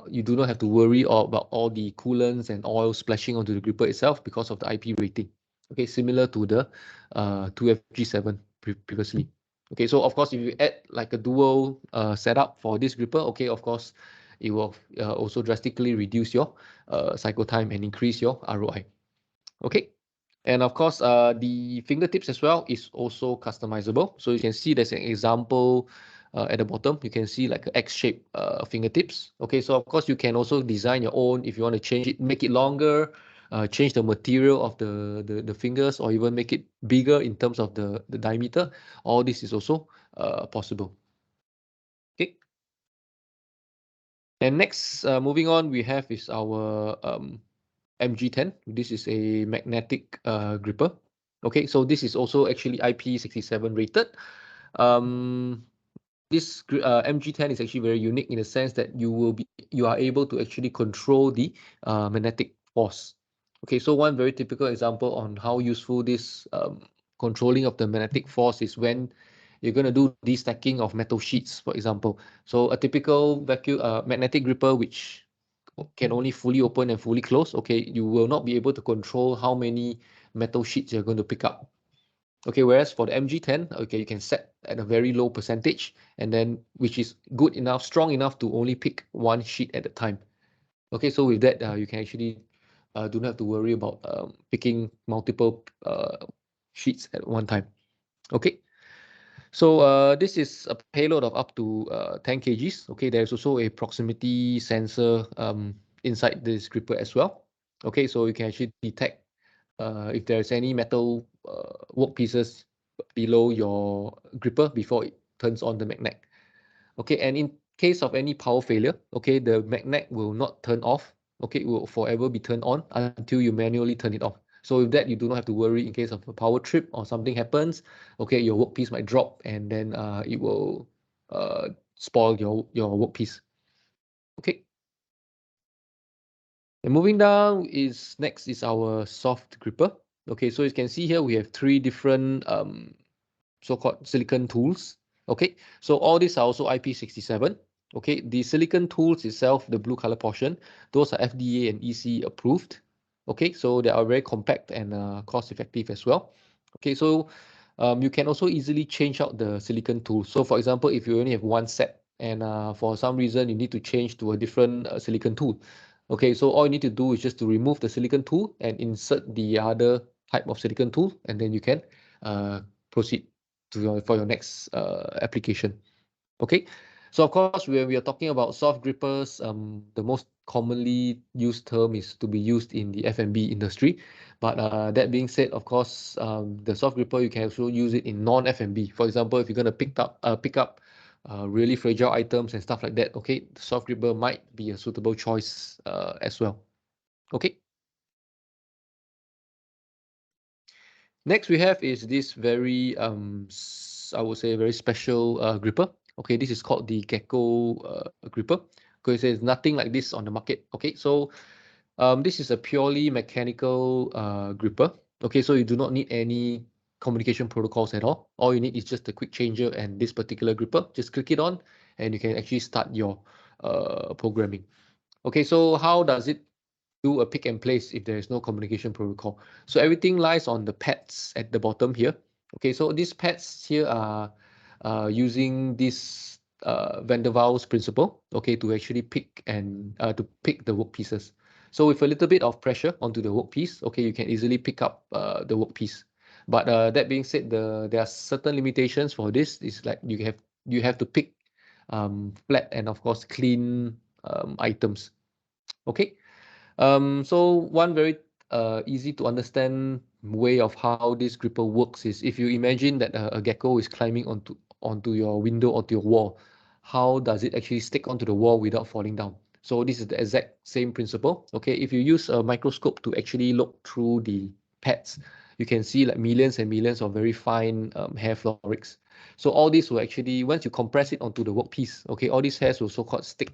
you do not have to worry about all the coolants and oil splashing onto the gripper itself because of the IP rating. Okay, similar to the 2FG7 previously. Okay, so of course, if you add like a dual setup for this gripper, okay, of course, it will also drastically reduce your cycle time and increase your ROI. Okay, and of course, the fingertips as well is also customizable. So you can see there's an example at the bottom. You can see like an X-shaped fingertips. Okay, so of course you can also design your own if you want to change it, make it longer, change the material of the fingers, or even make it bigger in terms of the diameter. All this is also possible. Okay. And next, moving on, we have is our MG10. This is a magnetic gripper. Okay, so this is also actually IP67 rated. This MG10 is actually very unique in the sense that you are able to actually control the magnetic force. Okay, so one very typical example on how useful this controlling of the magnetic force is when you're going to do destacking of metal sheets, for example. So a typical vacuum magnetic gripper, which can only fully open and fully close, okay, you will not be able to control how many metal sheets you're going to pick up. Okay, whereas for the MG10, okay, you can set at a very low percentage, and then which is good enough, strong enough to only pick one sheet at a time. Okay, so with that, you can actually do not have to worry about picking multiple sheets at one time. Okay, so this is a payload of up to 10 kgs. Okay, there's also a proximity sensor inside this gripper as well. Okay, so you can actually detect if there's any metal workpieces below your gripper before it turns on the magnet. Okay, and in case of any power failure, okay, the magnet will not turn off. Okay, it will forever be turned on until you manually turn it off. So with that, you do not have to worry in case of a power trip or something happens. Okay, your workpiece might drop and then it will spoil your workpiece. Okay. And moving down is next is our soft gripper. Okay, so you can see here we have three different so-called silicon tools. Okay, so all these are also IP67. Okay, the silicon tools itself, the blue color portion, those are FDA and EC approved. Okay, so they are very compact and cost effective as well. Okay, so you can also easily change out the silicon tool. So for example, if you only have one set and for some reason you need to change to a different silicon tool. Okay, so all you need to do is just to remove the silicon tool and insert the other type of silicon tool, and then you can proceed for your next application. Okay, so of course, when we are talking about soft grippers, the most commonly used term is to be used in the F&B industry. But that being said, of course, the soft gripper, you can also use it in non-F&B. For example, if you're going to pick up really fragile items and stuff like that, okay, the soft gripper might be a suitable choice as well. Okay. Next we have is this very, I would say, very special gripper. Okay, this is called the Gecko Gripper. Okay, so there's nothing like this on the market. Okay, so this is a purely mechanical gripper. Okay, so you do not need any communication protocols at all. All you need is just a quick changer and this particular gripper. Just click it on and you can actually start your programming. Okay, so how does it do a pick and place if there is no communication protocol? So everything lies on the pads at the bottom here. Okay, so these pads here are using this Van der Waals principle, okay, to actually pick and to pick the workpieces. So with a little bit of pressure onto the workpiece, okay, you can easily pick up the workpiece. But that being said, there are certain limitations for this. It's like you have to pick flat and of course clean items. Okay. So one very easy to understand way of how this gripper works is if you imagine that a gecko is climbing onto your window, onto your wall, how does it actually stick onto the wall without falling down? So this is the exact same principle. Okay, if you use a microscope to actually look through the pads, you can see like millions and millions of very fine hair florets. So all this will actually, once you compress it onto the workpiece, okay, all these hairs will so-called stick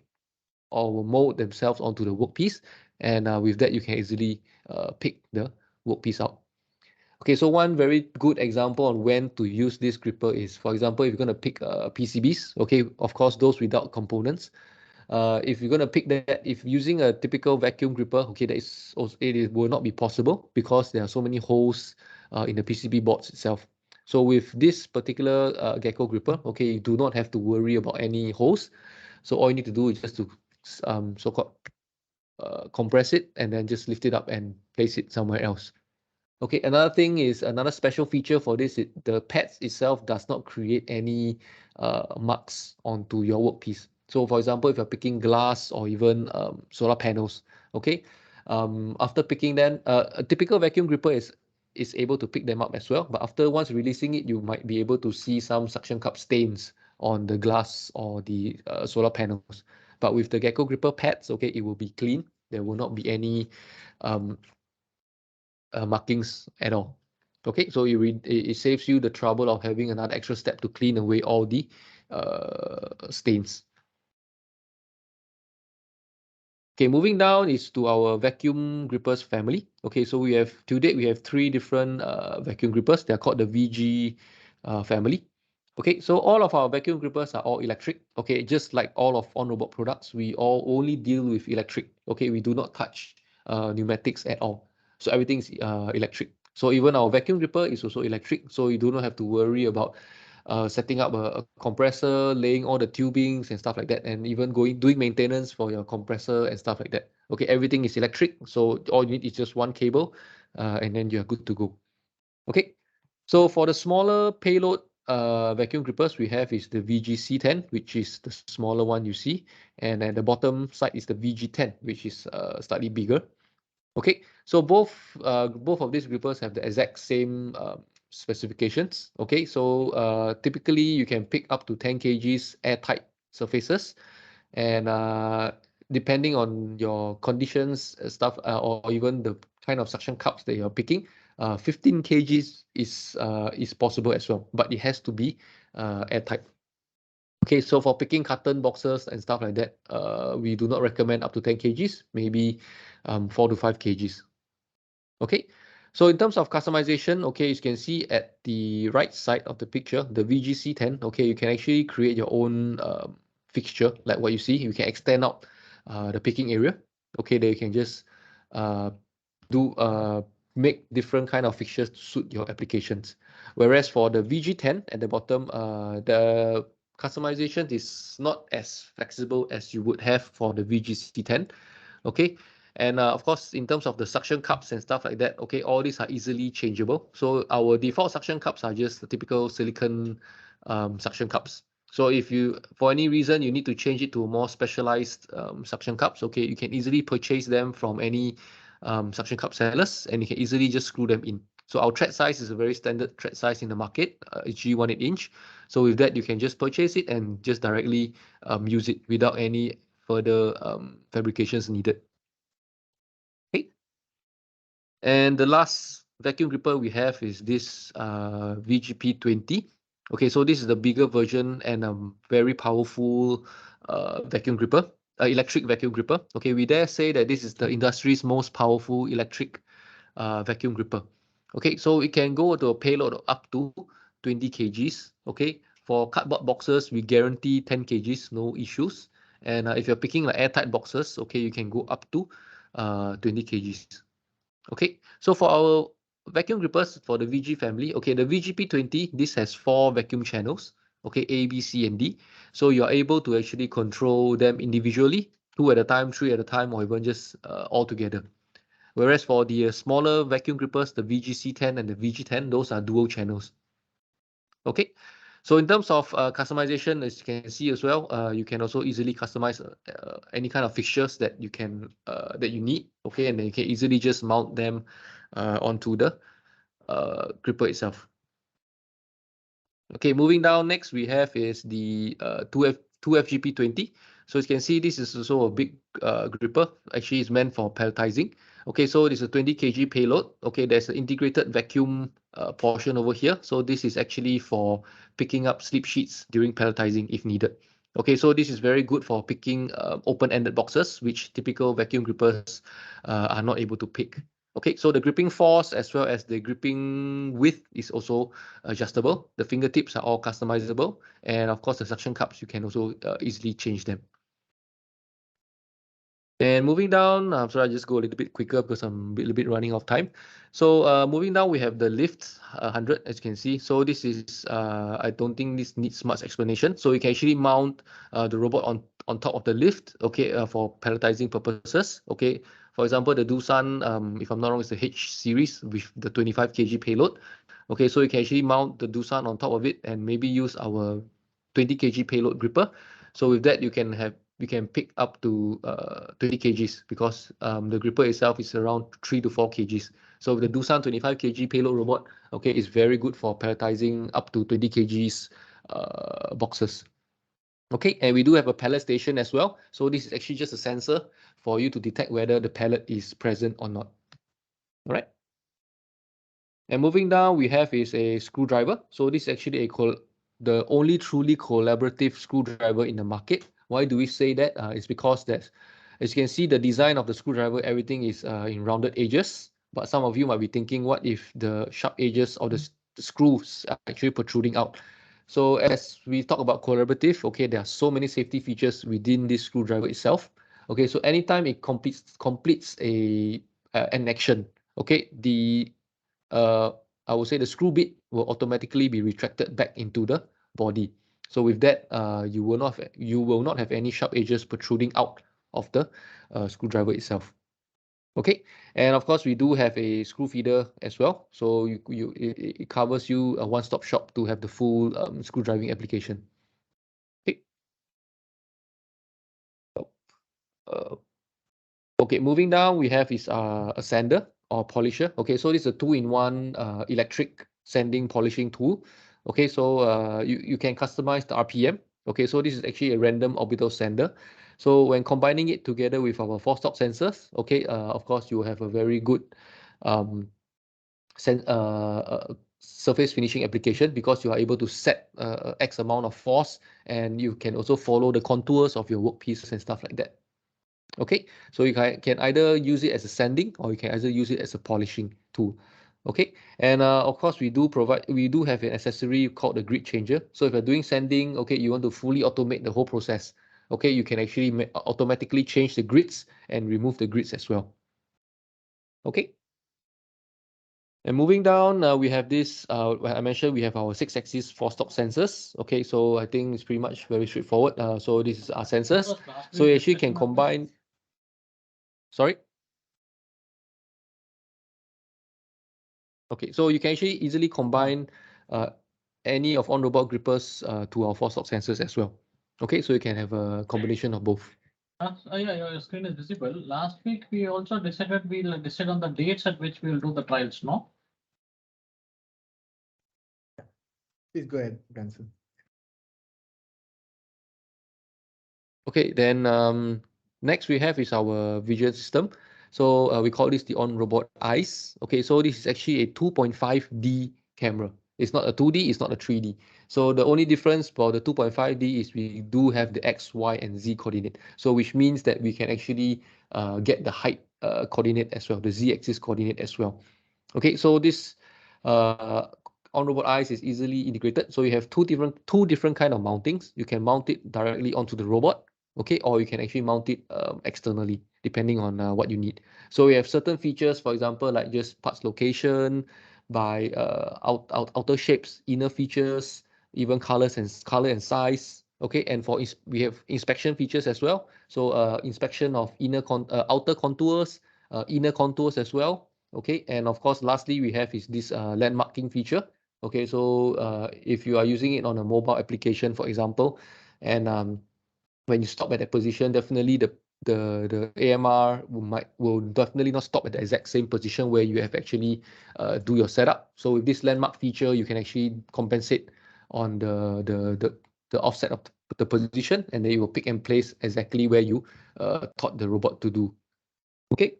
or will mold themselves onto the workpiece, and with that you can easily pick the workpiece out. Okay, so one very good example on when to use this gripper is, for example, if you're going to pick PCBs, okay, of course those without components. If you're going to pick that, if using a typical vacuum gripper, okay, that is also, it will not be possible because there are so many holes in the PCB boards itself. So with this particular Gecko gripper, okay, you do not have to worry about any holes. So all you need to do is just to so-called compress it and then just lift it up and place it somewhere else. Okay, another thing is another special feature for this, the pads itself does not create any marks onto your workpiece. So for example, if you're picking glass or even solar panels, okay, after picking them, a typical vacuum gripper is is able to pick them up as well. But after once releasing it, you might be able to see some suction cup stains on the glass or the solar panels. But with the Gecko Gripper pads, okay, it will be clean. There will not be any markings at all. Okay, so it saves you the trouble of having another extra step to clean away all the stains. Okay, moving down is to our vacuum grippers family. Okay, so to date we have 3 different vacuum grippers. They are called the VG family. Okay, so all of our vacuum grippers are all electric. Okay, just like all of OnRobot products, we all only deal with electric. Okay, we do not touch pneumatics at all. So everything is electric. So even our vacuum gripper is also electric. So you do not have to worry about setting up a compressor, laying all the tubings and stuff like that, and even doing maintenance for your compressor and stuff like that. Okay, everything is electric, so all you need is just one cable, and then you're good to go. Okay, so for the smaller payload vacuum grippers we have is the VGC10, which is the smaller one you see, and at the bottom side is the VG10, which is slightly bigger. Okay, so both of these grippers have the exact same specifications. Okay, so typically you can pick up to 10 kgs airtight surfaces, and depending on your conditions, stuff, or even the kind of suction cups that you're picking, 15 kgs is possible as well, but it has to be airtight. Okay, so for picking carton boxes and stuff like that, we do not recommend up to 10 kgs, maybe 4 to 5 kgs. Okay, so in terms of customization, okay, you can see at the right side of the picture, the VGC10, okay, you can actually create your own fixture, like what you see. You can extend out the picking area. Okay, there you can just make different kind of fixtures to suit your applications. Whereas for the VG10 at the bottom, the customization is not as flexible as you would have for the VGC10. Okay, and of course, in terms of the suction cups and stuff like that, okay, all these are easily changeable. So our default suction cups are just the typical silicon suction cups. So if you, for any reason, you need to change it to more specialized suction cups, okay, you can easily purchase them from any suction cup sellers, and you can easily just screw them in. So our thread size is a very standard thread size in the market, it's G18 inch. So with that, you can just purchase it and just directly use it without any further fabrications needed. Okay. And the last vacuum gripper we have is this VGP20. Okay, so this is the bigger version and a very powerful vacuum gripper, electric vacuum gripper. Okay, we dare say that this is the industry's most powerful electric vacuum gripper. Okay, so it can go to a payload of up to 20 kgs. Okay, for cardboard boxes, we guarantee 10 kgs, no issues. And if you're picking like airtight boxes, okay, you can go up to 20 kgs. Okay, so for our vacuum grippers for the VG family, okay, the VGP20, this has 4 vacuum channels, okay, A, B, C, and D. So you're able to actually control them individually, 2 at a time, 3 at a time, or even just all together. Whereas for the smaller vacuum grippers, the VGC10 and the VG10, those are dual channels. Okay, so in terms of customization, as you can see as well, you can also easily customize any kind of fixtures that you need. Okay, and then you can easily just mount them onto the gripper itself. Okay, moving down, next we have is the 2FGP20. So you can see this is also a big gripper. Actually, it's meant for pelletizing. Okay, so it's a 20 kg payload. Okay, there's an integrated vacuum portion over here. So this is actually for picking up slip sheets during pelletizing if needed. Okay, so this is very good for picking open-ended boxes, which typical vacuum grippers are not able to pick. Okay, so the gripping force as well as the gripping width is also adjustable. The fingertips are all customizable. And of course, the suction cups, you can also easily change them. And moving down, I'm sorry, I just go a little bit quicker because I'm a little bit running out of time. So moving down, we have the lift 100, as you can see. So this is, I don't think this needs much explanation. So you can actually mount the robot on top of the lift, okay, for pelletizing purposes. Okay, for example, the Doosan, if I'm not wrong, is the H series with the 25 kg payload. Okay, so you can actually mount the Doosan on top of it and maybe use our 20 kg payload gripper. So with that, you can have we can pick up to 20 kgs because the gripper itself is around 3 to 4 kgs. So the Doosan 25 kg payload robot, okay, is very good for palletizing up to 20 kgs boxes. Okay, and we do have a pallet station as well. So this is actually just a sensor for you to detect whether the pallet is present or not. All right. And moving down, we have is a screwdriver. So this is actually the only truly collaborative screwdriver in the market. Why do we say that? It's because that, as you can see, the design of the screwdriver, everything is in rounded edges. But some of you might be thinking, what if the sharp edges of the screws are actually protruding out? So as we talk about collaborative, okay, there are so many safety features within this screwdriver itself. Okay, so anytime it completes an action, okay, I would say the screw bit will automatically be retracted back into the body. So with that, you will not have any sharp edges protruding out of the screwdriver itself. Okay, and of course we do have a screw feeder as well. So it covers you a one-stop shop to have the full screwdriving application. Okay. Uh, Okay, moving down, we have is a sander or polisher. Okay, so this is a two-in-one electric sanding polishing tool. Okay, so you can customize the RPM. Okay, so this is actually a random orbital sander. So when combining it together with our four-stop sensors, okay, of course you have a very good um, surface finishing application because you are able to set X amount of force, and you can also follow the contours of your workpieces and stuff like that. Okay, so you can either use it as a sanding or you can either use it as a polishing tool. Okay, and of course we do have an accessory called the grid changer. So if you're doing sanding, okay, you want to fully automate the whole process. Okay, you can actually automatically change the grids and remove the grids as well. Okay. And moving down, we have this, I mentioned we have our 6-axis four-stop sensors. Okay, so I think it's pretty much very straightforward. So this is our sensors. So you actually can combine, sorry? Okay, so you can actually easily combine any of OnRobot grippers to our four-stop sensors as well. Okay, so you can have a combination of both. Yeah, your screen is visible. Last week, we also we'll decide on the dates at which we will do the trials, no? Please go ahead, Branson. Okay, then next we have is our vision system. So we call this the OnRobot Eyes. Okay, so this is actually a 2.5D camera. It's not a 2D, it's not a 3D. So the only difference for the 2.5D is we do have the X, Y, and Z coordinate. So which means that we can actually get the height coordinate as well, the Z-axis coordinate as well. Okay, so this OnRobot Eyes is easily integrated. So you have two different kind of mountings. You can mount it directly onto the robot, okay, or you can actually mount it externally depending on what you need. So we have certain features, for example, like just parts location, by outer shapes, inner features, even color and size. Okay, and we have inspection features as well. So inspection of outer contours, inner contours as well. Okay, and of course, lastly, we have is this landmarking feature. Okay, so if you are using it on a mobile application, for example, and when you stop at that position, definitely the AMR will definitely not stop at the exact same position where you have actually do your setup. So with this landmark feature, you can actually compensate on the offset of the position, and then you will pick and place exactly where you taught the robot to do. Okay.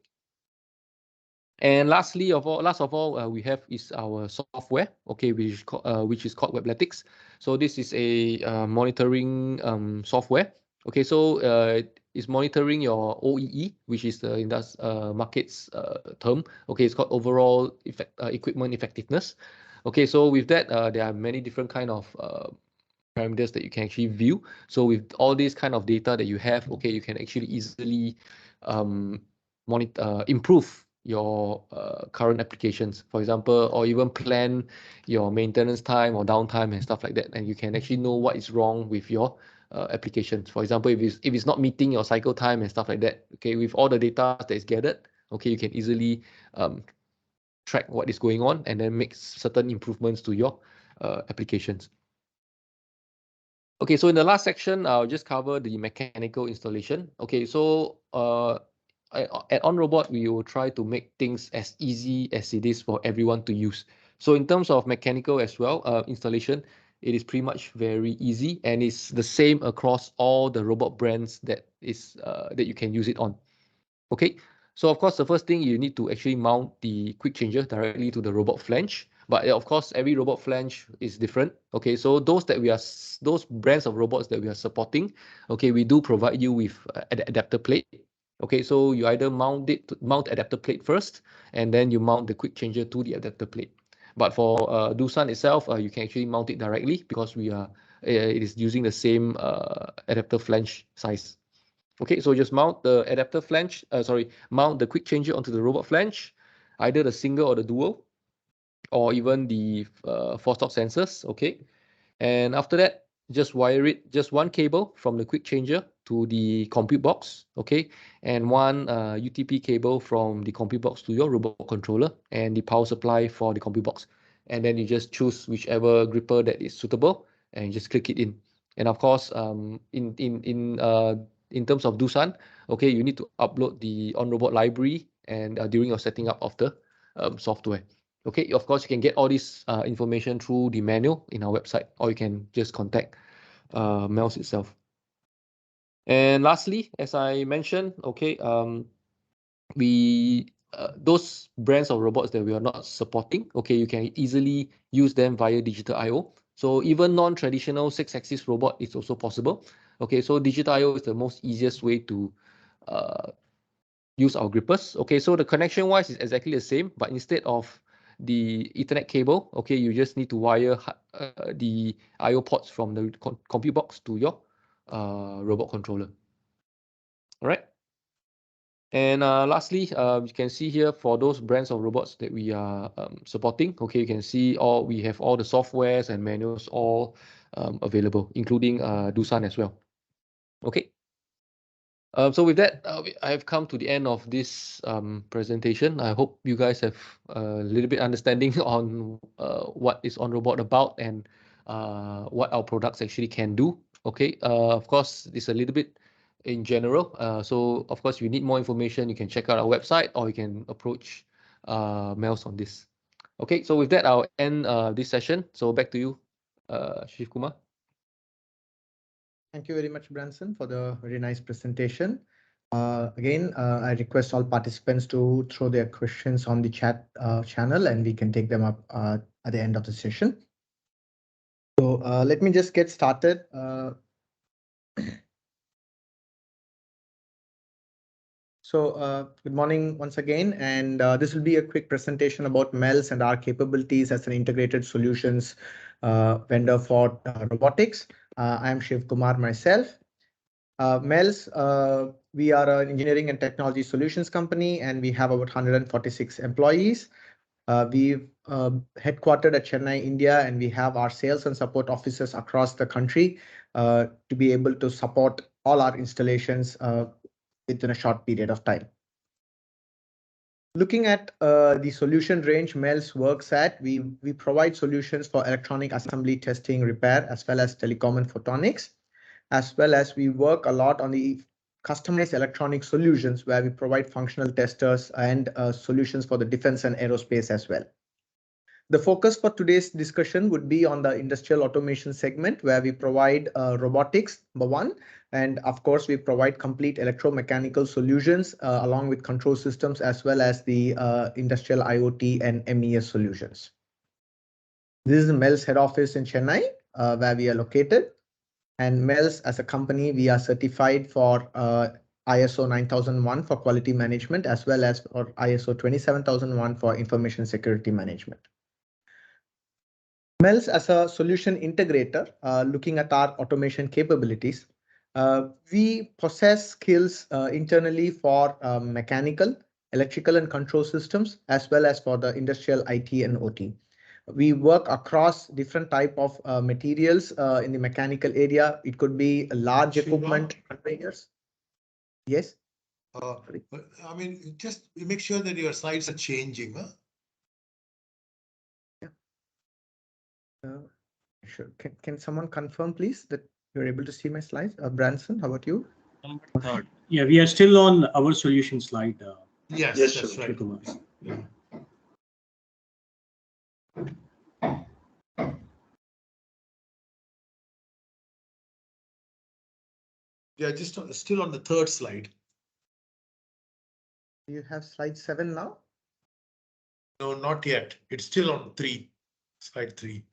And last of all, we have is our software, okay, which is called Weblattix. So this is a monitoring software. Okay, so it's monitoring your OEE, which is the market's term. Okay, it's called overall equipment effectiveness. Okay, so with that, there are many different kind of parameters that you can actually view. So with all this kind of data that you have, okay, you can actually easily improve your current applications, for example, or even plan your maintenance time or downtime and stuff like that. And you can actually know what is wrong with your applications. For example, if it's not meeting your cycle time and stuff like that, okay, with all the data that is gathered, okay, you can easily track what is going on and then make certain improvements to your applications. Okay, so in the last section, I'll just cover the mechanical installation. Okay, so at OnRobot, we will try to make things as easy as it is for everyone to use. So in terms of mechanical as well, installation, it is pretty much very easy, and it's the same across all the robot brands that you can use it on. Okay, so of course, the first thing you need to actually mount the quick changer directly to the robot flange. But of course, every robot flange is different. Okay, so those brands of robots that we are supporting, okay, we do provide you with an adapter plate. Okay, so you either mount adapter plate first, and then you mount the quick changer to the adapter plate. But for Doosan itself, you can actually mount it directly because it is using the same adapter flange size. Okay, so just mount the adapter flange, mount the quick changer onto the robot flange, either the single or the dual, or even the force torque sensors. Okay, and after that, just wire it, just one cable from the quick changer to the compute box. Okay, and one UTP cable from the compute box to your robot controller and the power supply for the compute box. And then you just choose whichever gripper that is suitable and just click it in. And of course, in terms of Doosan, okay, you need to upload the OnRobot library and during your setting up of the software. Okay, of course, you can get all this information through the manual in our website, or you can just contact MELSS itself. And lastly, as I mentioned, okay, those brands of robots that we are not supporting, okay, you can easily use them via digital I/O. So even non-traditional 6-axis robot is also possible. Okay, so digital I/O is the most easiest way to use our grippers. Okay, so the connection wise is exactly the same, but instead of the Ethernet cable, okay, you just need to wire the I/O ports from the compute box to your robot controller. All right. And lastly, you can see here for those brands of robots that we are supporting, okay, you can see we have all the softwares and manuals all available, including Doosan as well. Okay. So with that, I have come to the end of this presentation. I hope you guys have a little bit understanding on what is OnRobot about and what our products actually can do. Okay, of course, it's a little bit in general. So of course, if you need more information, you can check out our website or you can approach MELSS on this. Okay, so with that, I'll end this session. So back to you, Shiv Kumar. Thank you very much, Branson, for the very nice presentation. Again, I request all participants to throw their questions on the chat channel, and we can take them up at the end of the session. So let me just get started. Good morning once again, and this will be a quick presentation about MELSS and our capabilities as an integrated solutions vendor for robotics. I am Shiv Kumar myself. MELSS, we are an engineering and technology solutions company, and we have about 146 employees. We've headquartered at Chennai, India, and we have our sales and support offices across the country to be able to support all our installations within a short period of time. Looking at the solution range MELSS works at, we provide solutions for electronic assembly, testing, repair, as well as telecom and photonics, as well as we work a lot on the customized electronic solutions where we provide functional testers and solutions for the defense and aerospace as well. The focus for today's discussion would be on the industrial automation segment, where we provide robotics, number one, and of course, we provide complete electromechanical solutions along with control systems, as well as the industrial IoT and MES solutions. This is the MELSS head office in Chennai, where we are located. And MELSS as a company, we are certified for ISO 9001 for quality management, as well as for ISO 27001 for information security management. MELSS as a solution integrator, looking at our automation capabilities, we possess skills internally for mechanical, electrical and control systems, as well as for the industrial IT and OT. We work across different type of materials in the mechanical area. It could be large equipment conveyors. Yes. I mean, just make sure that your slides are changing. Huh? Yeah. Sure. Can someone confirm, please, that You're able to see my slides. Branson, how about you? Number third. Yeah, we are still on our solution slide. Yes, Yes, that's sure. right. Kumar. Yeah, just still on the third slide. Do you have slide 7 now? No, not yet. It's still on 3, slide 3.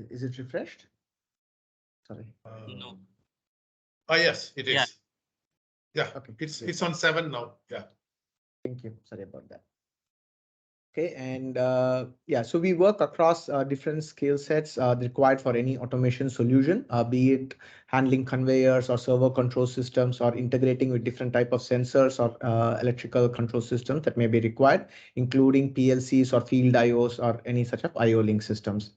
Is it refreshed? Sorry. No. Yes, it Yeah. is. Yeah, Okay. it's on 7 now. Yeah. Thank you. Sorry about that. Okay, and yeah, so we work across different skill sets required for any automation solution, be it handling conveyors or servo control systems or integrating with different type of sensors or electrical control systems that may be required, including PLCs or field IOs or any such of IO link systems.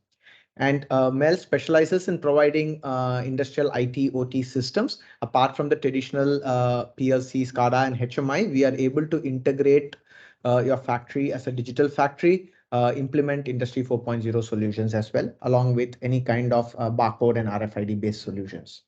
And MELSS specializes in providing industrial IT OT systems. Apart from the traditional PLC, SCADA, and HMI, we are able to integrate your factory as a digital factory, implement Industry 4.0 solutions as well, along with any kind of barcode and RFID based solutions.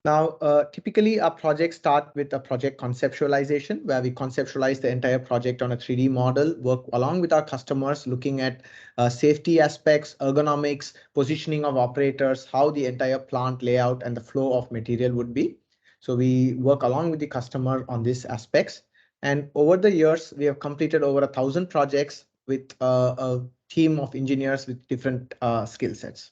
Now, typically our projects start with a project conceptualization, where we conceptualize the entire project on a 3D model, work along with our customers, looking at safety aspects, ergonomics, positioning of operators, how the entire plant layout and the flow of material would be. So we work along with the customer on these aspects. And over the years, we have completed over 1,000 projects with a team of engineers with different skill sets.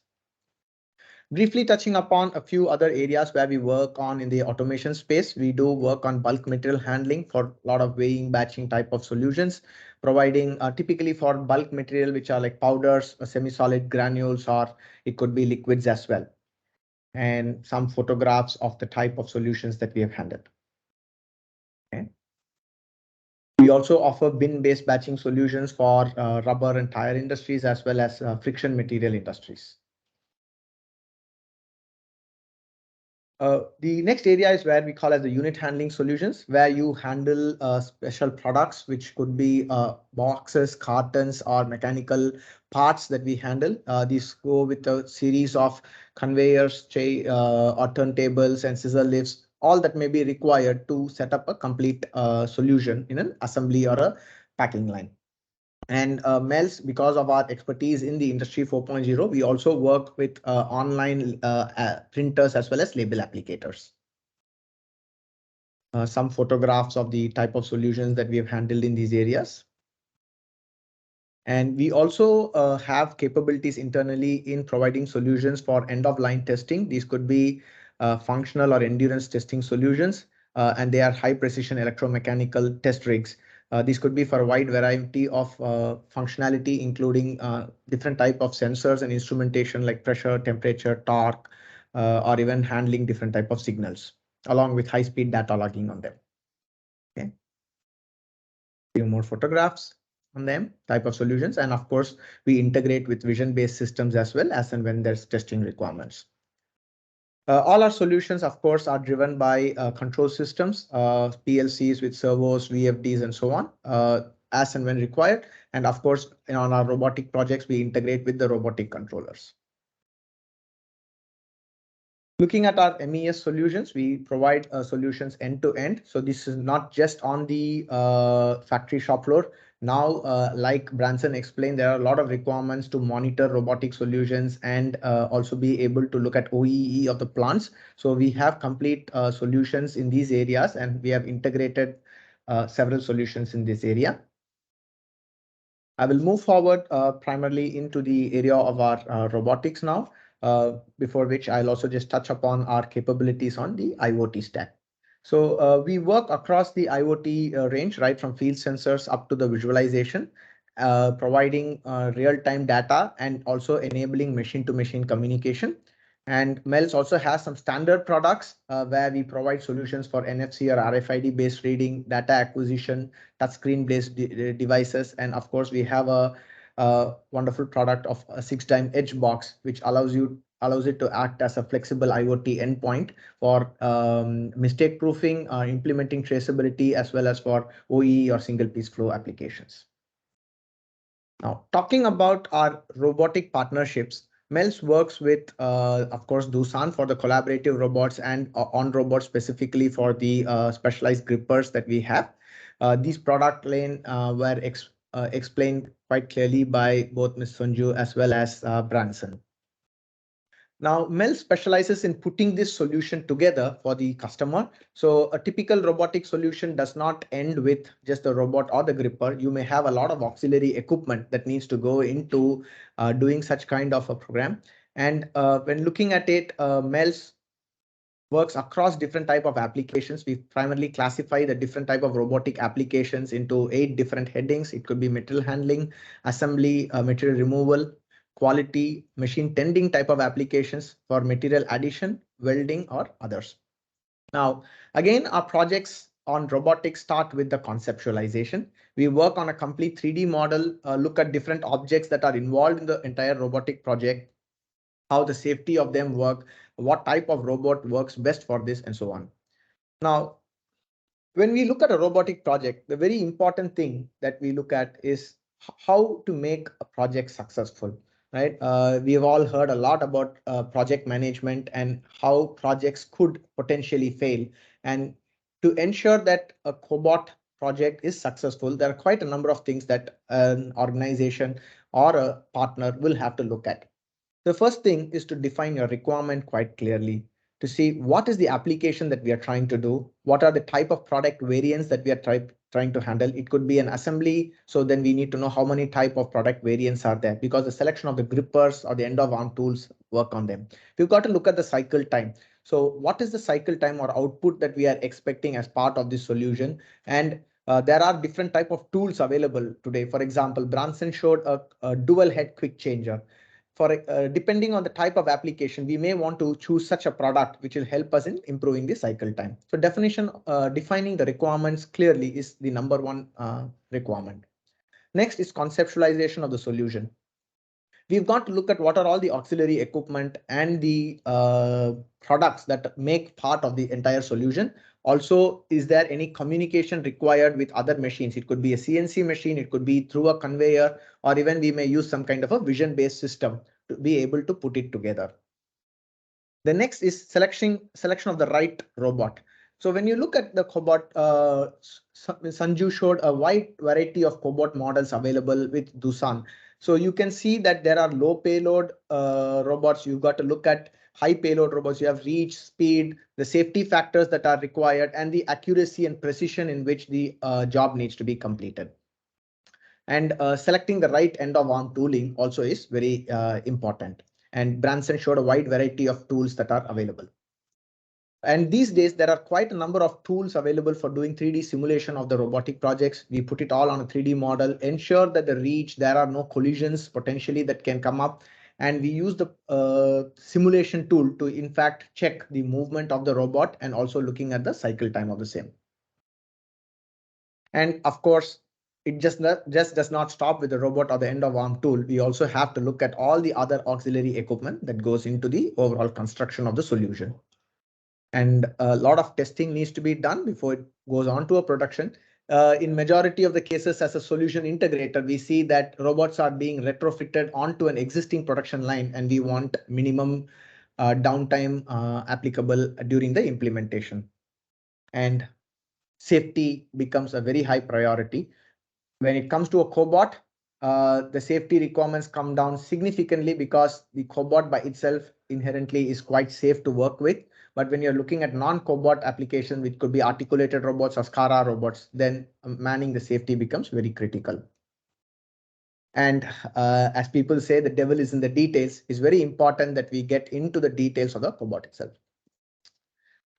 Briefly touching upon a few other areas where we work on in the automation space, we do work on bulk material handling for a lot of weighing, batching type of solutions, providing typically for bulk material, which are like powders, semi-solid granules, or it could be liquids as well. And some photographs of the type of solutions that we have handled. Okay. We also offer bin-based batching solutions for rubber and tire industries, as well as friction material industries. The next area is where we call as the unit handling solutions, where you handle special products, which could be boxes, cartons, or mechanical parts that we handle. These go with a series of conveyors, or turntables and scissor lifts, all that may be required to set up a complete solution in an assembly or a packing line. And MELSS, because of our expertise in the Industry 4.0, we also work with online printers as well as label applicators. Some photographs of the type of solutions that we have handled in these areas. And we also have capabilities internally in providing solutions for end-of-line testing. These could be functional or endurance testing solutions, and they are high-precision electromechanical test rigs. These could be for a wide variety of functionality, including different type of sensors and instrumentation like pressure, temperature, torque, or even handling different type of signals, along with high-speed data logging on them. Okay. Few more photographs on them, type of solutions, and of course, we integrate with vision-based systems as well as and when there's testing requirements. All our solutions, of course, are driven by control systems, PLCs with servos, VFDs, and so on, as and when required. And of course, on our robotic projects, we integrate with the robotic controllers. Looking at our MES solutions, we provide solutions end to end. So this is not just on the factory shop floor. Now, like Branson explained, there are a lot of requirements to monitor robotic solutions and also be able to look at OEE of the plants. So we have complete solutions in these areas, and we have integrated several solutions in this area. I will move forward primarily into the area of our robotics now, before which I'll also just touch upon our capabilities on the IoT stack. So we work across the IoT range, right from field sensors up to the visualization, providing real-time data and also enabling machine-to-machine communication. And MELSS also has some standard products where we provide solutions for NFC or RFID based reading, data acquisition, touchscreen based devices. And of course, we have a wonderful product of a 6-time edge box, which allows it to act as a flexible IoT endpoint for mistake proofing, implementing traceability, as well as for OE or single piece flow applications. Now, talking about our robotic partnerships, MELSS works with, of course, Doosan for the collaborative robots and OnRobot specifically for the specialized grippers that we have. These product line were explained quite clearly by both Ms. Sanju as well as Branson. Now, MELSS specializes in putting this solution together for the customer. So a typical robotic solution does not end with just the robot or the gripper. You may have a lot of auxiliary equipment that needs to go into doing such kind of a program. And when looking at it, MELSS works across different type of applications. We primarily classify the different type of robotic applications into 8 different headings. It could be material handling, assembly, material removal, quality, machine tending type of applications for material addition, welding, or others. Now, again, our projects on robotics start with the conceptualization. We work on a complete 3D model, look at different objects that are involved in the entire robotic project, how the safety of them work, what type of robot works best for this, and so on. Now, when we look at a robotic project, the very important thing that we look at is how to make a project successful, right? We have all heard a lot about project management and how projects could potentially fail. And to ensure that a cobot project is successful, there are quite a number of things that an organization or a partner will have to look at. The first thing is to define your requirement quite clearly, to see what is the application that we are trying to do, what are the type of product variants that we are trying to handle. It could be an assembly, so then we need to know how many type of product variants are there, because the selection of the grippers or the end of arm tools work on them. We've got to look at the cycle time. So what is the cycle time or output that we are expecting as part of this solution? And there are different type of tools available today. For example, Branson showed a dual head quick changer. For depending on the type of application, we may want to choose such a product which will help us in improving the cycle time. So defining the requirements clearly is the number one requirement. Next is conceptualization of the solution. We've got to look at what are all the auxiliary equipment and the products that make part of the entire solution. Also, is there any communication required with other machines? It could be a CNC machine, it could be through a conveyor, or even we may use some kind of a vision-based system to be able to put it together. The next is selection of the right robot. So when you look at the cobot, Sanju showed a wide variety of cobot models available with Doosan. So you can see that there are low payload robots. You've got to look at high payload robots. You have reach, speed, the safety factors that are required, and the accuracy and precision in which the job needs to be completed. And selecting the right end of arm tooling also is very important. And Branson showed a wide variety of tools that are available. And these days, there are quite a number of tools available for doing 3D simulation of the robotic projects. We put it all on a 3D model, ensure that the reach, there are no collisions potentially that can come up. And we use the simulation tool to, in fact, check the movement of the robot and also looking at the cycle time of the same. And of course, it just does not stop with the robot or the end of arm tool. We also have to look at all the other auxiliary equipment that goes into the overall construction of the solution. And a lot of testing needs to be done before it goes on to a production. In majority of the cases, as a solution integrator, we see that robots are being retrofitted onto an existing production line, and we want minimum downtime applicable during the implementation. And safety becomes a very high priority. When it comes to a cobot, the safety requirements come down significantly because the cobot by itself inherently is quite safe to work with. But when you're looking at non-cobot applications, which could be articulated robots or SCARA robots, then manning the safety becomes very critical. And as people say, the devil is in the details. It's very important that we get into the details of the cobot itself.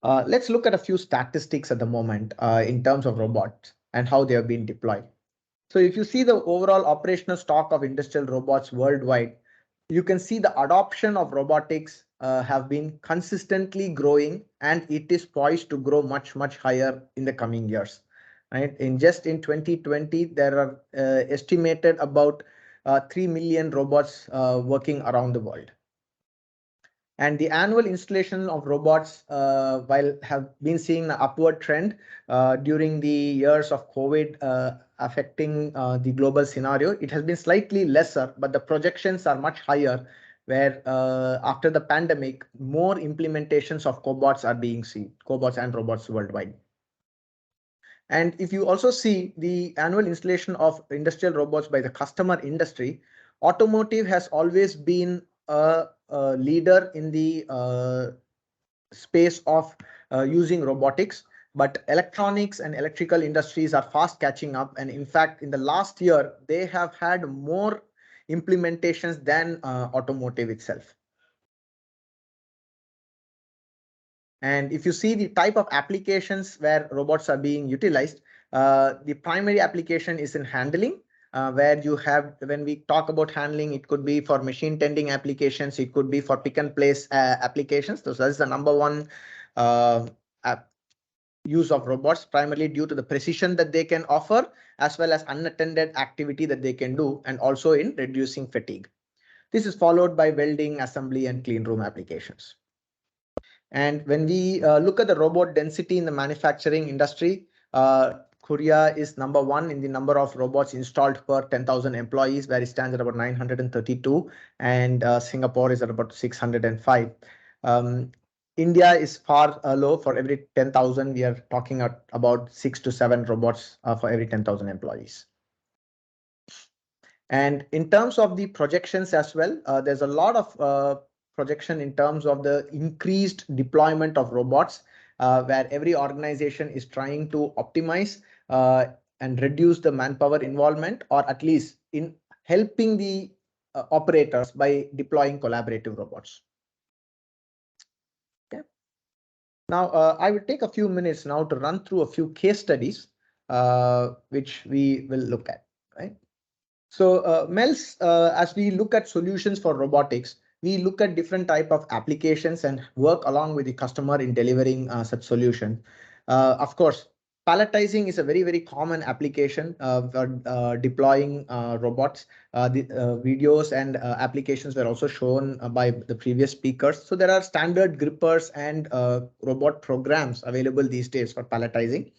Let's look at a few statistics at the moment in terms of robots and how they have been deployed. So if you see the overall operational stock of industrial robots worldwide, you can see the adoption of robotics have been consistently growing, and it is poised to grow much, much higher in the coming years. Right? In 2020, there are estimated about 3 million robots working around the world. And the annual installation of robots, while have been seeing an upward trend during the years of COVID affecting the global scenario, it has been slightly lesser, but the projections are much higher, where after the pandemic, more implementations of cobots are being seen, cobots and robots worldwide. And if you also see the annual installation of industrial robots by the customer industry, automotive has always been a leader in the space of using robotics, but electronics and electrical industries are fast catching up. And in fact, in the last year, they have had more implementations than automotive itself. And if you see the type of applications where robots are being utilized, the primary application is in handling, where you have, when we talk about handling, it could be for machine tending applications, it could be for pick and place applications. So that's the number one use of robots, primarily due to the precision that they can offer, as well as unattended activity that they can do, and also in reducing fatigue. This is followed by welding, assembly, and clean room applications. And when we look at the robot density in the manufacturing industry, Korea is number one in the number of robots installed per 10,000 employees, where it stands at about 932, and Singapore is at about 605. India is far low. For every 10,000, we are talking about 6 to 7 robots for every 10,000 employees. And in terms of the projections as well, there's a lot of projection in terms of the increased deployment of robots, where every organization is trying to optimize and reduce the manpower involvement, or at least in helping the operators by deploying collaborative robots. Okay. Now, I will take a few minutes now to run through a few case studies, which we will look at. Right. So MELSS, as we look at solutions for robotics, we look at different type of applications and work along with the customer in delivering such solution. Of course, palletizing is a very, very common application for deploying robots. The videos and applications were also shown by the previous speakers. So there are standard grippers and robot programs available these days for palletizing.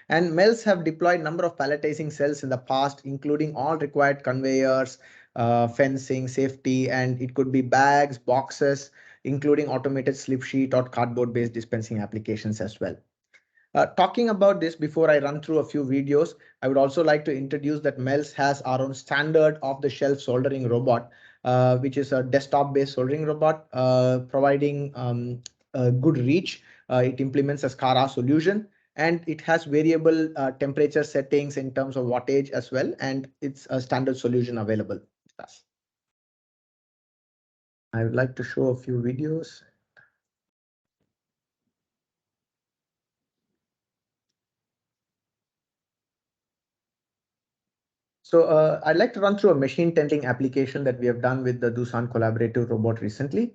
And MELSS have deployed number of palletizing cells in the past, including all required conveyors, fencing, safety, and it could be bags, boxes, including automated slip sheet or cardboard-based dispensing applications as well. Talking about this, before I run through a few videos, I would also like to introduce that MELSS has our own standard off-the-shelf soldering robot, which is a desktop-based soldering robot, providing a good reach. It implements a SCARA solution, and it has variable temperature settings in terms of wattage as well, and it's a standard solution available with us. I would like to show a few videos. So I'd like to run through a machine tending application that we have done with the Doosan collaborative robot recently.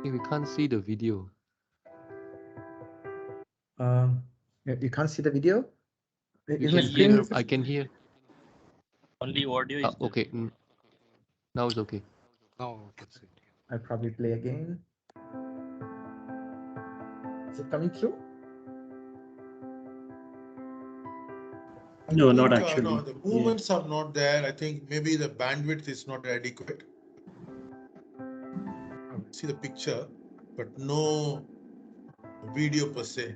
We can't see the video. You can't see the video? You Is my can screen hear. visible? I can hear. Only audio is there. Okay. Now it's okay. Now I can see. I'll probably play again. Is it coming through? No, not No, actually. the movements are not there. I think maybe the bandwidth is not adequate. See the picture, but no video per se.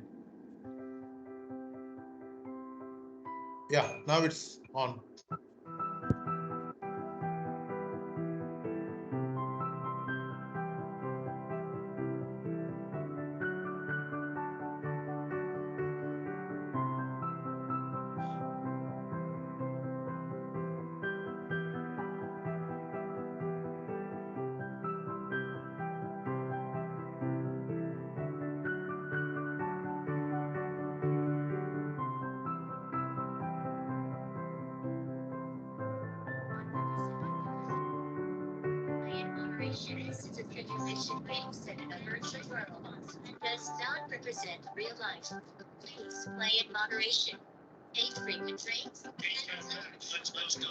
Yeah, now it's on. generation instance of simulation claims that in a virtual world does not represent real life. Please play in moderation. Frequent drinks. Let's go.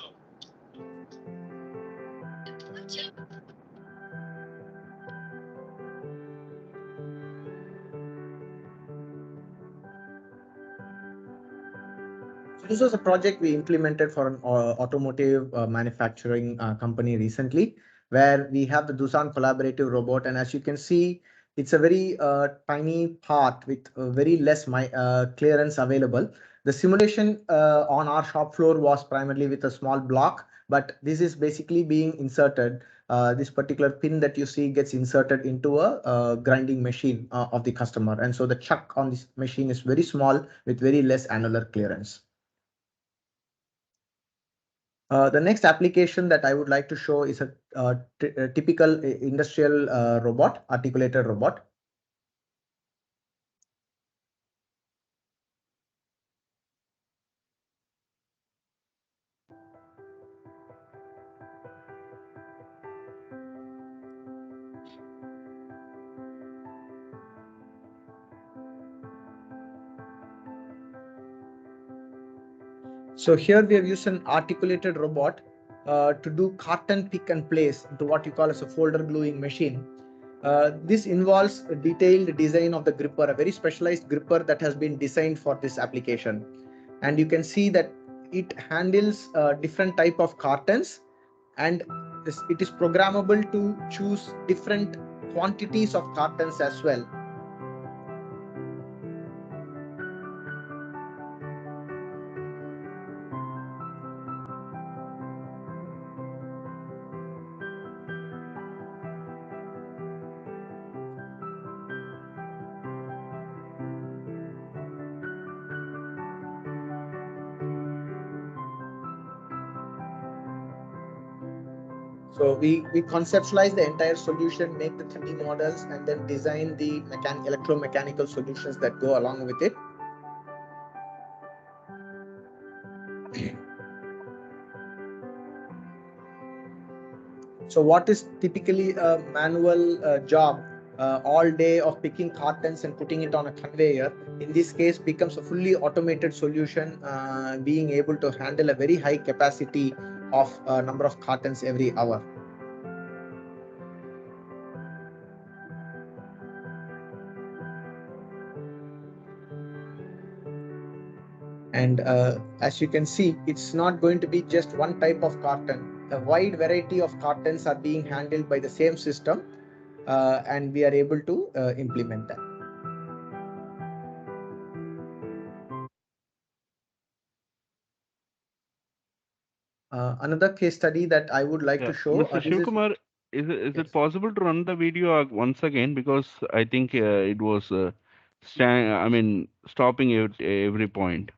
This was a project we implemented for an automotive manufacturing company recently, where we have the Doosan collaborative robot. And as you can see, it's a very tiny part with very less clearance available. The simulation on our shop floor was primarily with a small block, but this is basically being inserted. This particular pin that you see gets inserted into a grinding machine of the customer. And so the chuck on this machine is very small with very less annular clearance. The next application that I would like to show is a typical industrial robot, articulated robot. So here we have used an articulated robot to do carton pick and place into what you call as a folder gluing machine. This involves a detailed design of the gripper, a very specialized gripper that has been designed for this application. And you can see that it handles different type of cartons, and it is programmable to choose different quantities of cartons as well. So we conceptualize the entire solution, make the 3D models, and then design the electromechanical solutions that go along with it. So what is typically a manual job all day of picking cartons and putting it on a conveyor, in this case becomes a fully automated solution, being able to handle a very high capacity of number of cartons every hour. And as you can see, it's not going to be just one type of carton. A wide variety of cartons are being handled by the same system, and we are able to implement that. Another case study that I would like to show. Mr. Shivkumar, is it possible to run the video once again, because I think it was stopping at every point.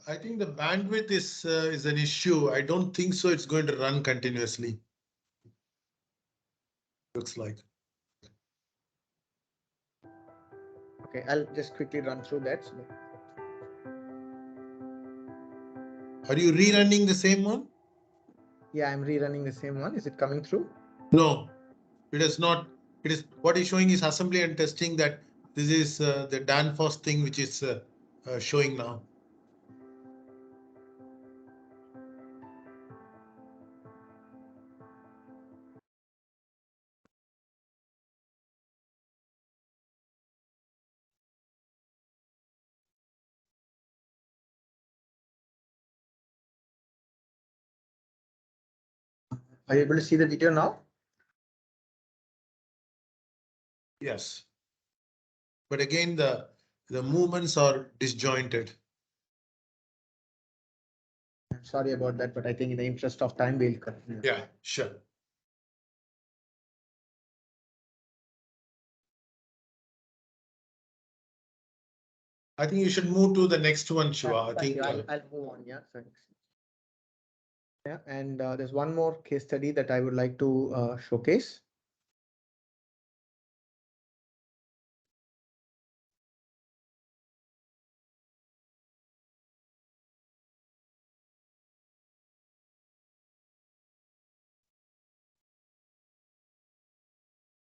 I think the bandwidth is an issue. I don't think so. It's going to run continuously. Looks like. Okay, I'll just quickly run through that. Are you rerunning the same one? Yeah, I'm rerunning the same one. Is it coming through? No, it is not. It is what is showing is assembly and testing. That this is the Danfoss thing which is showing now. Are you able to see the video now? Yes. But again, the movements are disjointed. I'm sorry about that, but I think in the interest of time, we'll continue. Yeah, sure. I think you should move to the next one, Shiva. I think I'll move on. Yeah, thanks. Yeah, and there's one more case study that I would like to showcase.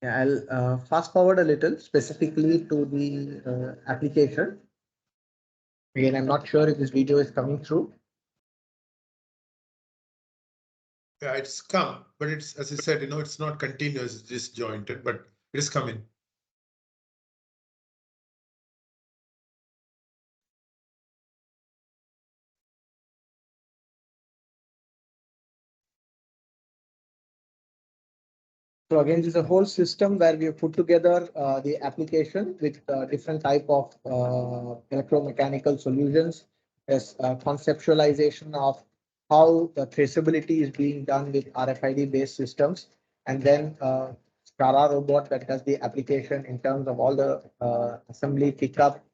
Yeah, I'll fast forward a little specifically to the application. Again, I'm not sure if this video is coming through. Yeah, it's come, but it's, as I said, it's not continuous, it's disjointed, but it is coming. So again, this is a whole system where we have put together the application with different type of electromechanical solutions. There's conceptualization of how the traceability is being done with RFID based systems, and then SCARA robot that does the application in terms of all the assembly pickup,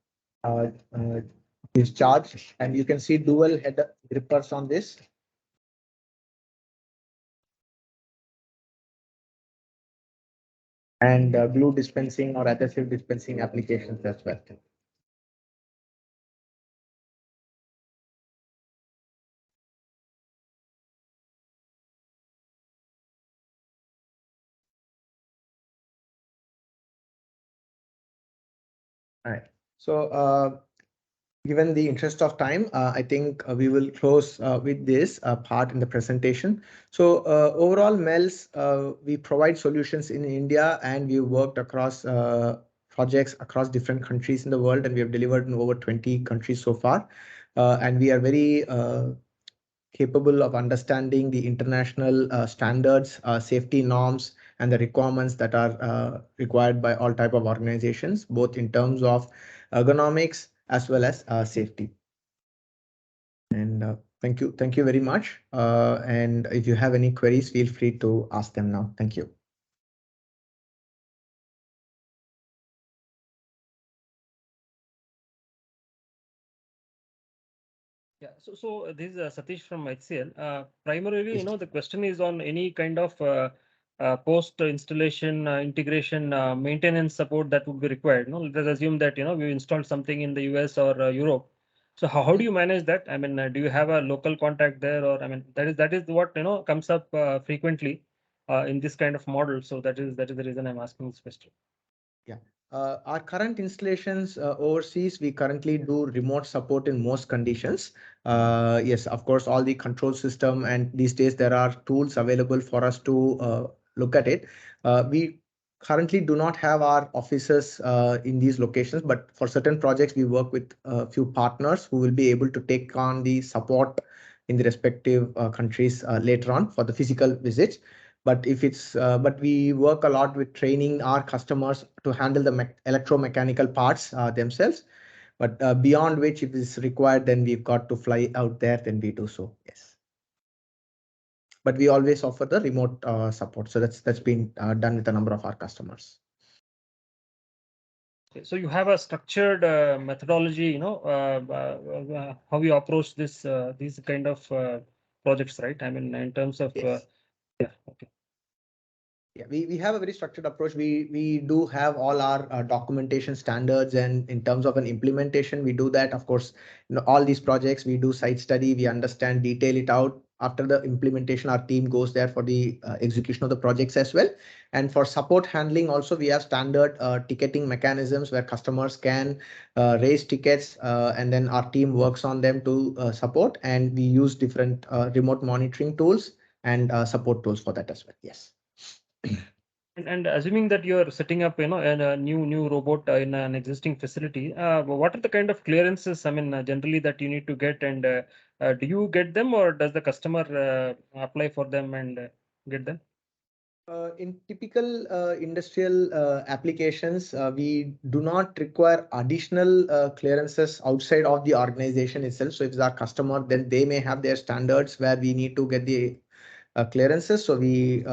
uh, uh, discharge, and you can see dual head grippers on this. And glue dispensing or adhesive dispensing applications as well. All right. So given the interest of time, I think we will close with this part in the presentation. So overall, MELSS, we provide solutions in India, and we worked across projects across different countries in the world, and we have delivered in over 20 countries so far. And we are very capable of understanding the international standards, safety norms, and the requirements that are required by all type of organizations, both in terms of ergonomics as well as safety. And thank you very much. And if you have any queries, feel free to ask them now. Thank you. Yeah, so this is Satish from HCL. Primarily, the question is on any kind of post installation integration maintenance support that would be required. Let us assume that we installed something in the US or Europe. So how do you manage that? I mean, do you have a local contact there, or I mean that is what comes up frequently in this kind of model. So that is the reason I'm asking this question. Yeah. Our current installations overseas, we currently do remote support in most conditions. Yes, of course, all the control system, and these days there are tools available for us to look at it. We currently do not have our offices in these locations, but for certain projects, we work with a few partners who will be able to take on the support in the respective countries later on for the physical visits. But but we work a lot with training our customers to handle the electromechanical parts themselves. But beyond which, if it's required, then we've got to fly out there, then we do so. Yes. But we always offer the remote support. So that's been done with a number of our customers. So you have a structured methodology, how you approach these kind of projects, right? I mean, in terms of Yes. yeah, okay. Yeah, we have a very structured approach. We do have all our documentation standards, and in terms of an implementation, we do that. Of course, all these projects we do site study, we understand, detail it out. After the implementation, our team goes there for the execution of the projects as well. And for support handling, also we have standard ticketing mechanisms where customers can raise tickets, and then our team works on them to support. And we use different remote monitoring tools and support tools for that as well. Yes. And assuming that you're setting up, a new robot in an existing facility, what are the kind of clearances? I mean, generally that you need to get, and do you get them, or does the customer apply for them and get them? In typical industrial applications, we do not require additional clearances outside of the organization itself. So if it's our customer, then they may have their standards where we need to get the clearances. So we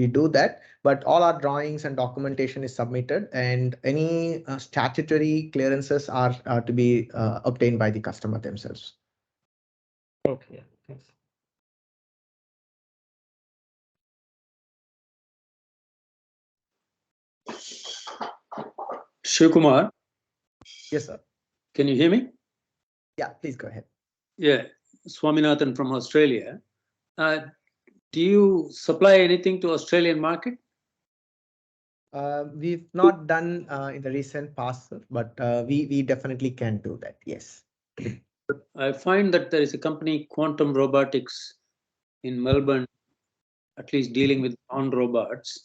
do that, but all our drawings and documentation is submitted, and any statutory clearances are to be obtained by the customer themselves. Okay, yeah, thanks. Shivkumar, Yes, sir. can you hear me? Yeah, please go ahead. Yeah, Swaminathan from Australia. Do you supply anything to Australian market? We've not done in the recent past, sir, but we definitely can do that. Yes. I find that there is a company, Quantum Robotics, in Melbourne, at least dealing with OnRobots.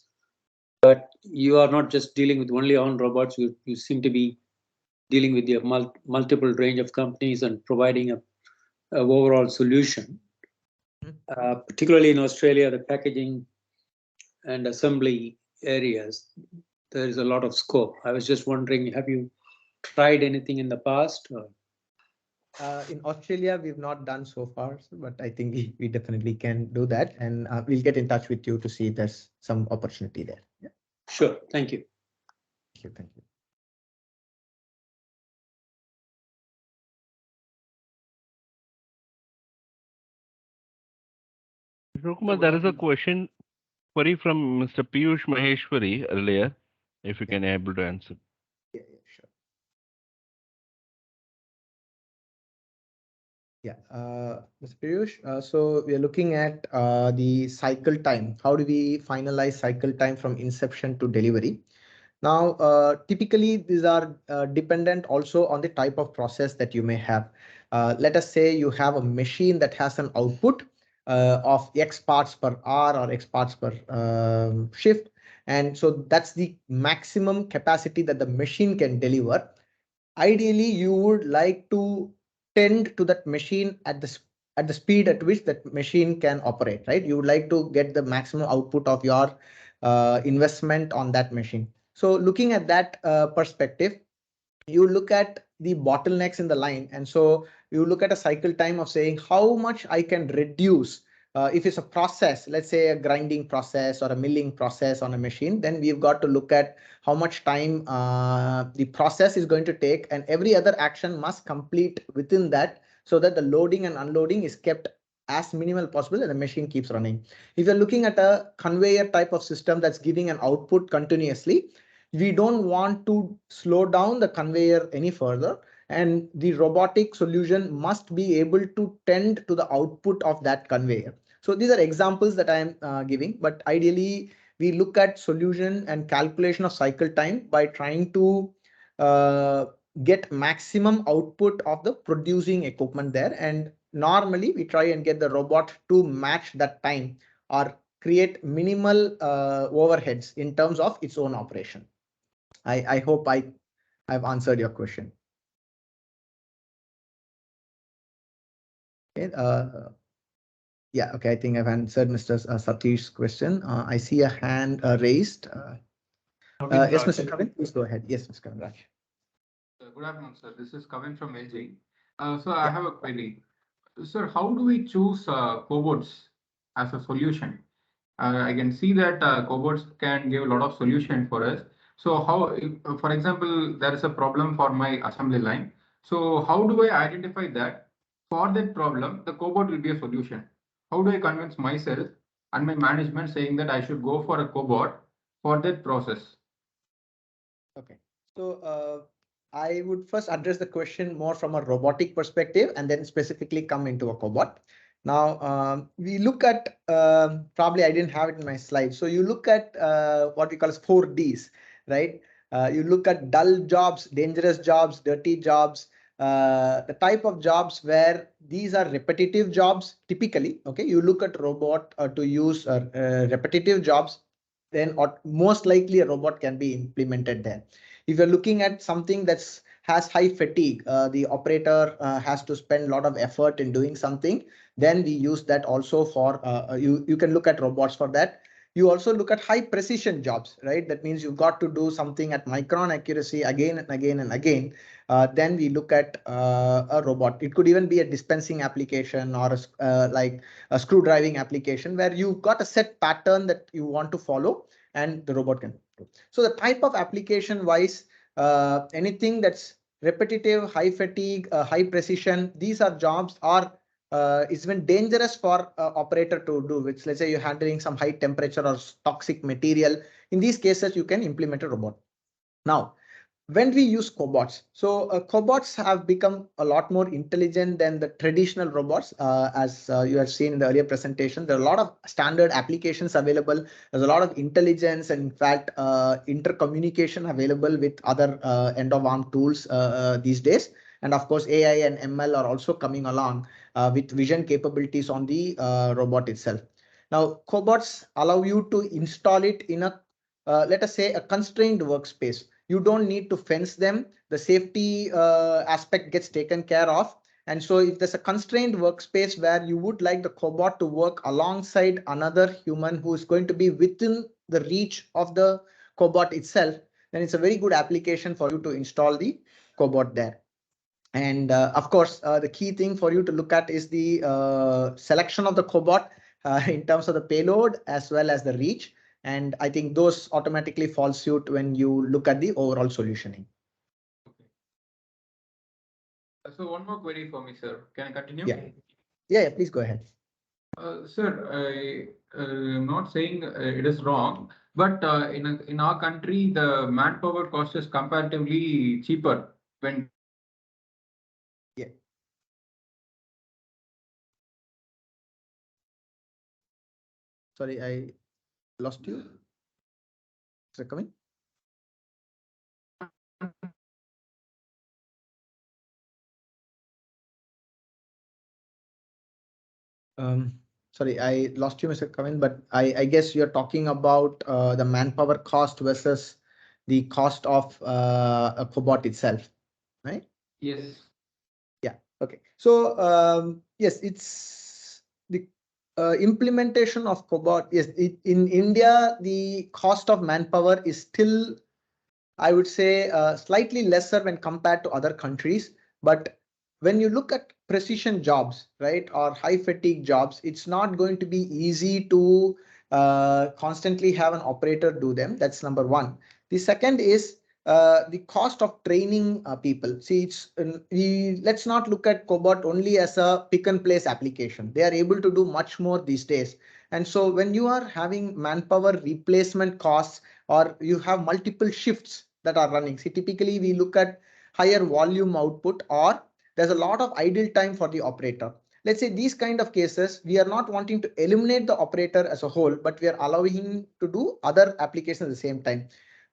But you are not just dealing with only OnRobots. You seem to be dealing with your multiple range of companies and providing a overall solution. Particularly in Australia, the packaging and assembly areas, there is a lot of scope. I was just wondering, have you tried anything in the past? Or? In Australia, we've not done so far, but I think we definitely can do that. And we'll get in touch with you to see if there's some opportunity there. Yeah. Sure. Thank you. Thank you. Thank you. Kumar, there is a question query from Mr. Piyush Maheshwari earlier, if you can able to answer. Yeah, sure. Yeah, Mr. Piyush, so we are looking at the cycle time. How do we finalize cycle time from inception to delivery? Now, typically, these are dependent also on the type of process that you may have. Let us say you have a machine that has an output of X parts per hour or X parts per shift. And so that's the maximum capacity that the machine can deliver. Ideally, you would like to tend to that machine at the speed at which that machine can operate, right? You would like to get the maximum output of your investment on that machine. So looking at that perspective, you look at the bottlenecks in the line. And so you look at a cycle time of saying how much I can reduce. If it's a process, let's say a grinding process or a milling process on a machine, then we've got to look at how much time the process is going to take, and every other action must complete within that so that the loading and unloading is kept as minimal possible and the machine keeps running. If you're looking at a conveyor type of system that's giving an output continuously, we don't want to slow down the conveyor any further, and the robotic solution must be able to tend to the output of that conveyor. So these are examples that I am giving, but ideally we look at solution and calculation of cycle time by trying to get maximum output of the producing equipment there. And normally we try and get the robot to match that time or create minimal overheads in terms of its own operation. I hope I've answered your question. Okay, yeah, okay, I think I've answered Mr. Satish's question. I see a hand raised. Yes, Mr. Kavin, please go ahead. Yes, Mr. Kavin Raj. Good afternoon, sir. This is Kavin from LG. So I have a query. Sir, how do we choose cobots as a solution? I can see that cobots can give a lot of solution for us. So how, for example, there is a problem for my assembly line. So how do I identify that for that problem, the cobot will be a solution? How do I convince myself and my management saying that I should go for a cobot for that process? Okay, so I would first address the question more from a robotic perspective and then specifically come into a cobot. Now, we look at, probably I didn't have it in my slide. So you look at what we call as 4Ds, right? You look at dull jobs, dangerous jobs, dirty jobs, the type of jobs where these are repetitive jobs typically. Okay, you look at robot to use repetitive jobs, then most likely a robot can be implemented there. If you're looking at something that's has high fatigue, the operator has to spend a lot of effort in doing something, then we use that also for, you can look at robots for that. You also look at high precision jobs, right? That means you've got to do something at micron accuracy again and again and again. Then we look at a robot. It could even be a dispensing application or like a screw driving application where you've got a set pattern that you want to follow and the robot can do. So the type of application wise, anything that's repetitive, high fatigue, high precision, these are jobs are it's been dangerous for operator to do, which let's say you're handling some high temperature or toxic material. In these cases, you can implement a robot. Now, when we use cobots, so cobots have become a lot more intelligent than the traditional robots. As you have seen in the earlier presentation, there are a lot of standard applications available. There's a lot of intelligence and, in fact, intercommunication available with other end-of-arm tools these days. And of course, AI and ML are also coming along with vision capabilities on the robot itself. Now, cobots allow you to install it in a, let us say, a constrained workspace. You don't need to fence them. The safety aspect gets taken care of. And so if there's a constrained workspace where you would like the cobot to work alongside another human who is going to be within the reach of the cobot itself, then it's a very good application for you to install the cobot there. And of course, the key thing for you to look at is the selection of the cobot in terms of the payload as well as the reach. And I think those automatically fall suit when you look at the overall solutioning. Okay. So one more query for me, sir. Can I continue? Yeah, please go ahead. Sir, I'm not saying it is wrong, but in our country, the manpower cost is comparatively cheaper when. Yeah. Sorry, I lost you. Is it coming? Sorry, I lost you, Mr. Kavin, but I guess you're talking about the manpower cost versus the cost of a cobot itself, right? Yes. Yeah. Okay. So yes, it's the implementation of cobot. Yes, in India, the cost of manpower is still, I would say, slightly lesser when compared to other countries. But when you look at precision jobs, right, or high fatigue jobs, it's not going to be easy to constantly have an operator do them. That's number one. The second is the cost of training people. See, let's not look at cobot only as a pick and place application. They are able to do much more these days. And so when you are having manpower replacement costs, or you have multiple shifts that are running. See, typically we look at higher volume output, or there's a lot of idle time for the operator. Let's say these kind of cases, we are not wanting to eliminate the operator as a whole, but we are allowing him to do other applications at the same time.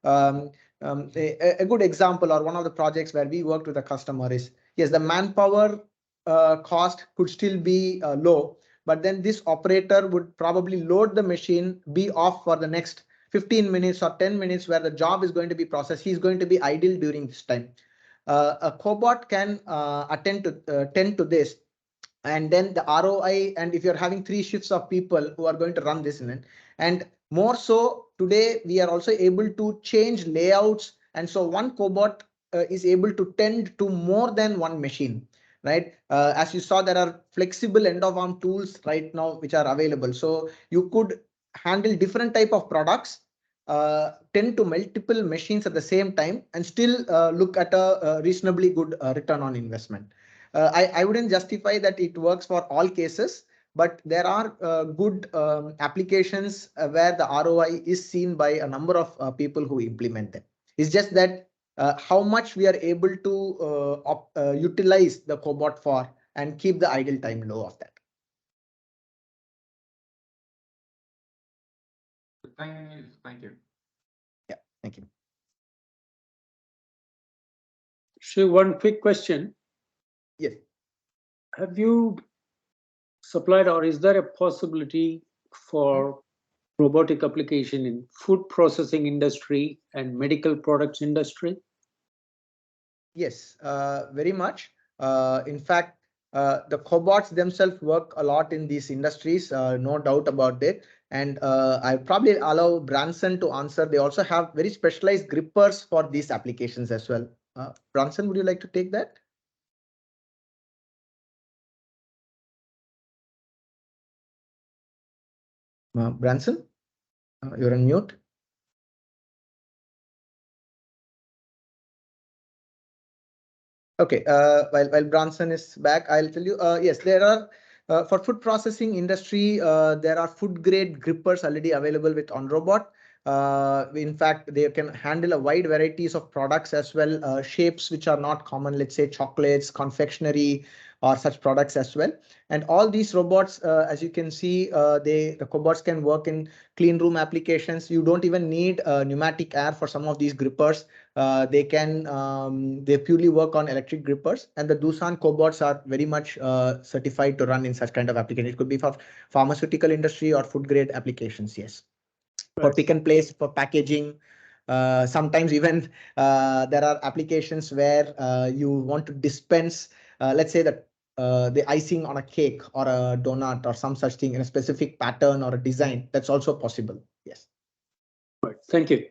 A good example, or one of the projects where we worked with a customer, is, yes, the manpower cost could still be low, but then this operator would probably load the machine, be off for the next 15 minutes or 10 minutes where the job is going to be processed. He's going to be idle during this time. A cobot can tend to this. And then the ROI, and if you're having 3 shifts of people who are going to run this in it, and more so today, we are also able to change layouts. And so one cobot is able to tend to more than one machine, right? As you saw, there are flexible end-of-arm tools right now which are available. So you could handle different type of products, tend to multiple machines at the same time, and still look at a reasonably good return on investment. I wouldn't justify that it works for all cases, but there are good applications where the ROI is seen by a number of people who implement them. It's just that how much we are able to utilize the cobot for and keep the idle time low of that. Thank you. Yeah, thank you. So one quick question. Yes. Have you supplied, or is there a possibility for robotic application in food processing industry and medical products industry? Yes, very much. In fact, the cobots themselves work a lot in these industries, no doubt about it. And I'll probably allow Branson to answer. They also have very specialized grippers for these applications as well. Branson, would you like to take that? Branson, you're on mute. Okay, while Branson is back, I'll tell you, yes, there are, for food processing industry, there are food grade grippers already available with OnRobot. In fact, they can handle a wide varieties of products as well, shapes which are not common, let's say chocolates, confectionery, or such products as well. And all these robots, as you can see, the cobots can work in clean room applications. You don't even need pneumatic air for some of these grippers. They purely work on electric grippers, and the Doosan cobots are very much certified to run in such kind of application. It could be for pharmaceutical industry or food grade applications. Yes, for pick and place, for packaging. Sometimes even there are applications where you want to dispense, let's say that the icing on a cake or a donut or some such thing in a specific pattern or a design. That's also possible. Yes. Right. Thank you.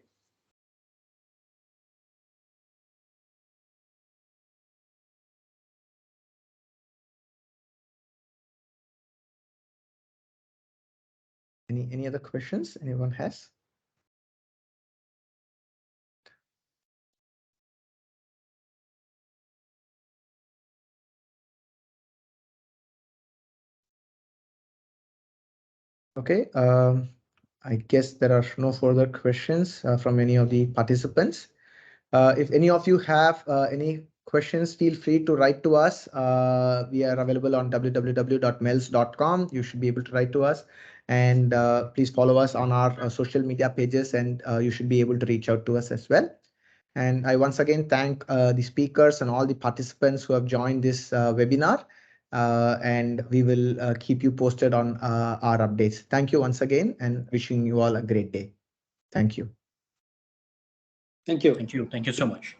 Any other questions anyone has? Okay, I guess there are no further questions from any of the participants. If any of you have any questions, feel free to write to us. We are available on www.melss.com. You should be able to write to us. And please follow us on our social media pages, and you should be able to reach out to us as well. And I once again thank the speakers and all the participants who have joined this webinar. And we will keep you posted on our updates. Thank you once again, and wishing you all a great day. Thank you. Thank you. Thank you. Thank you so much.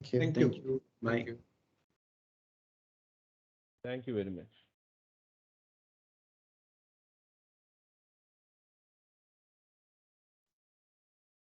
Thank you. Thank you very much.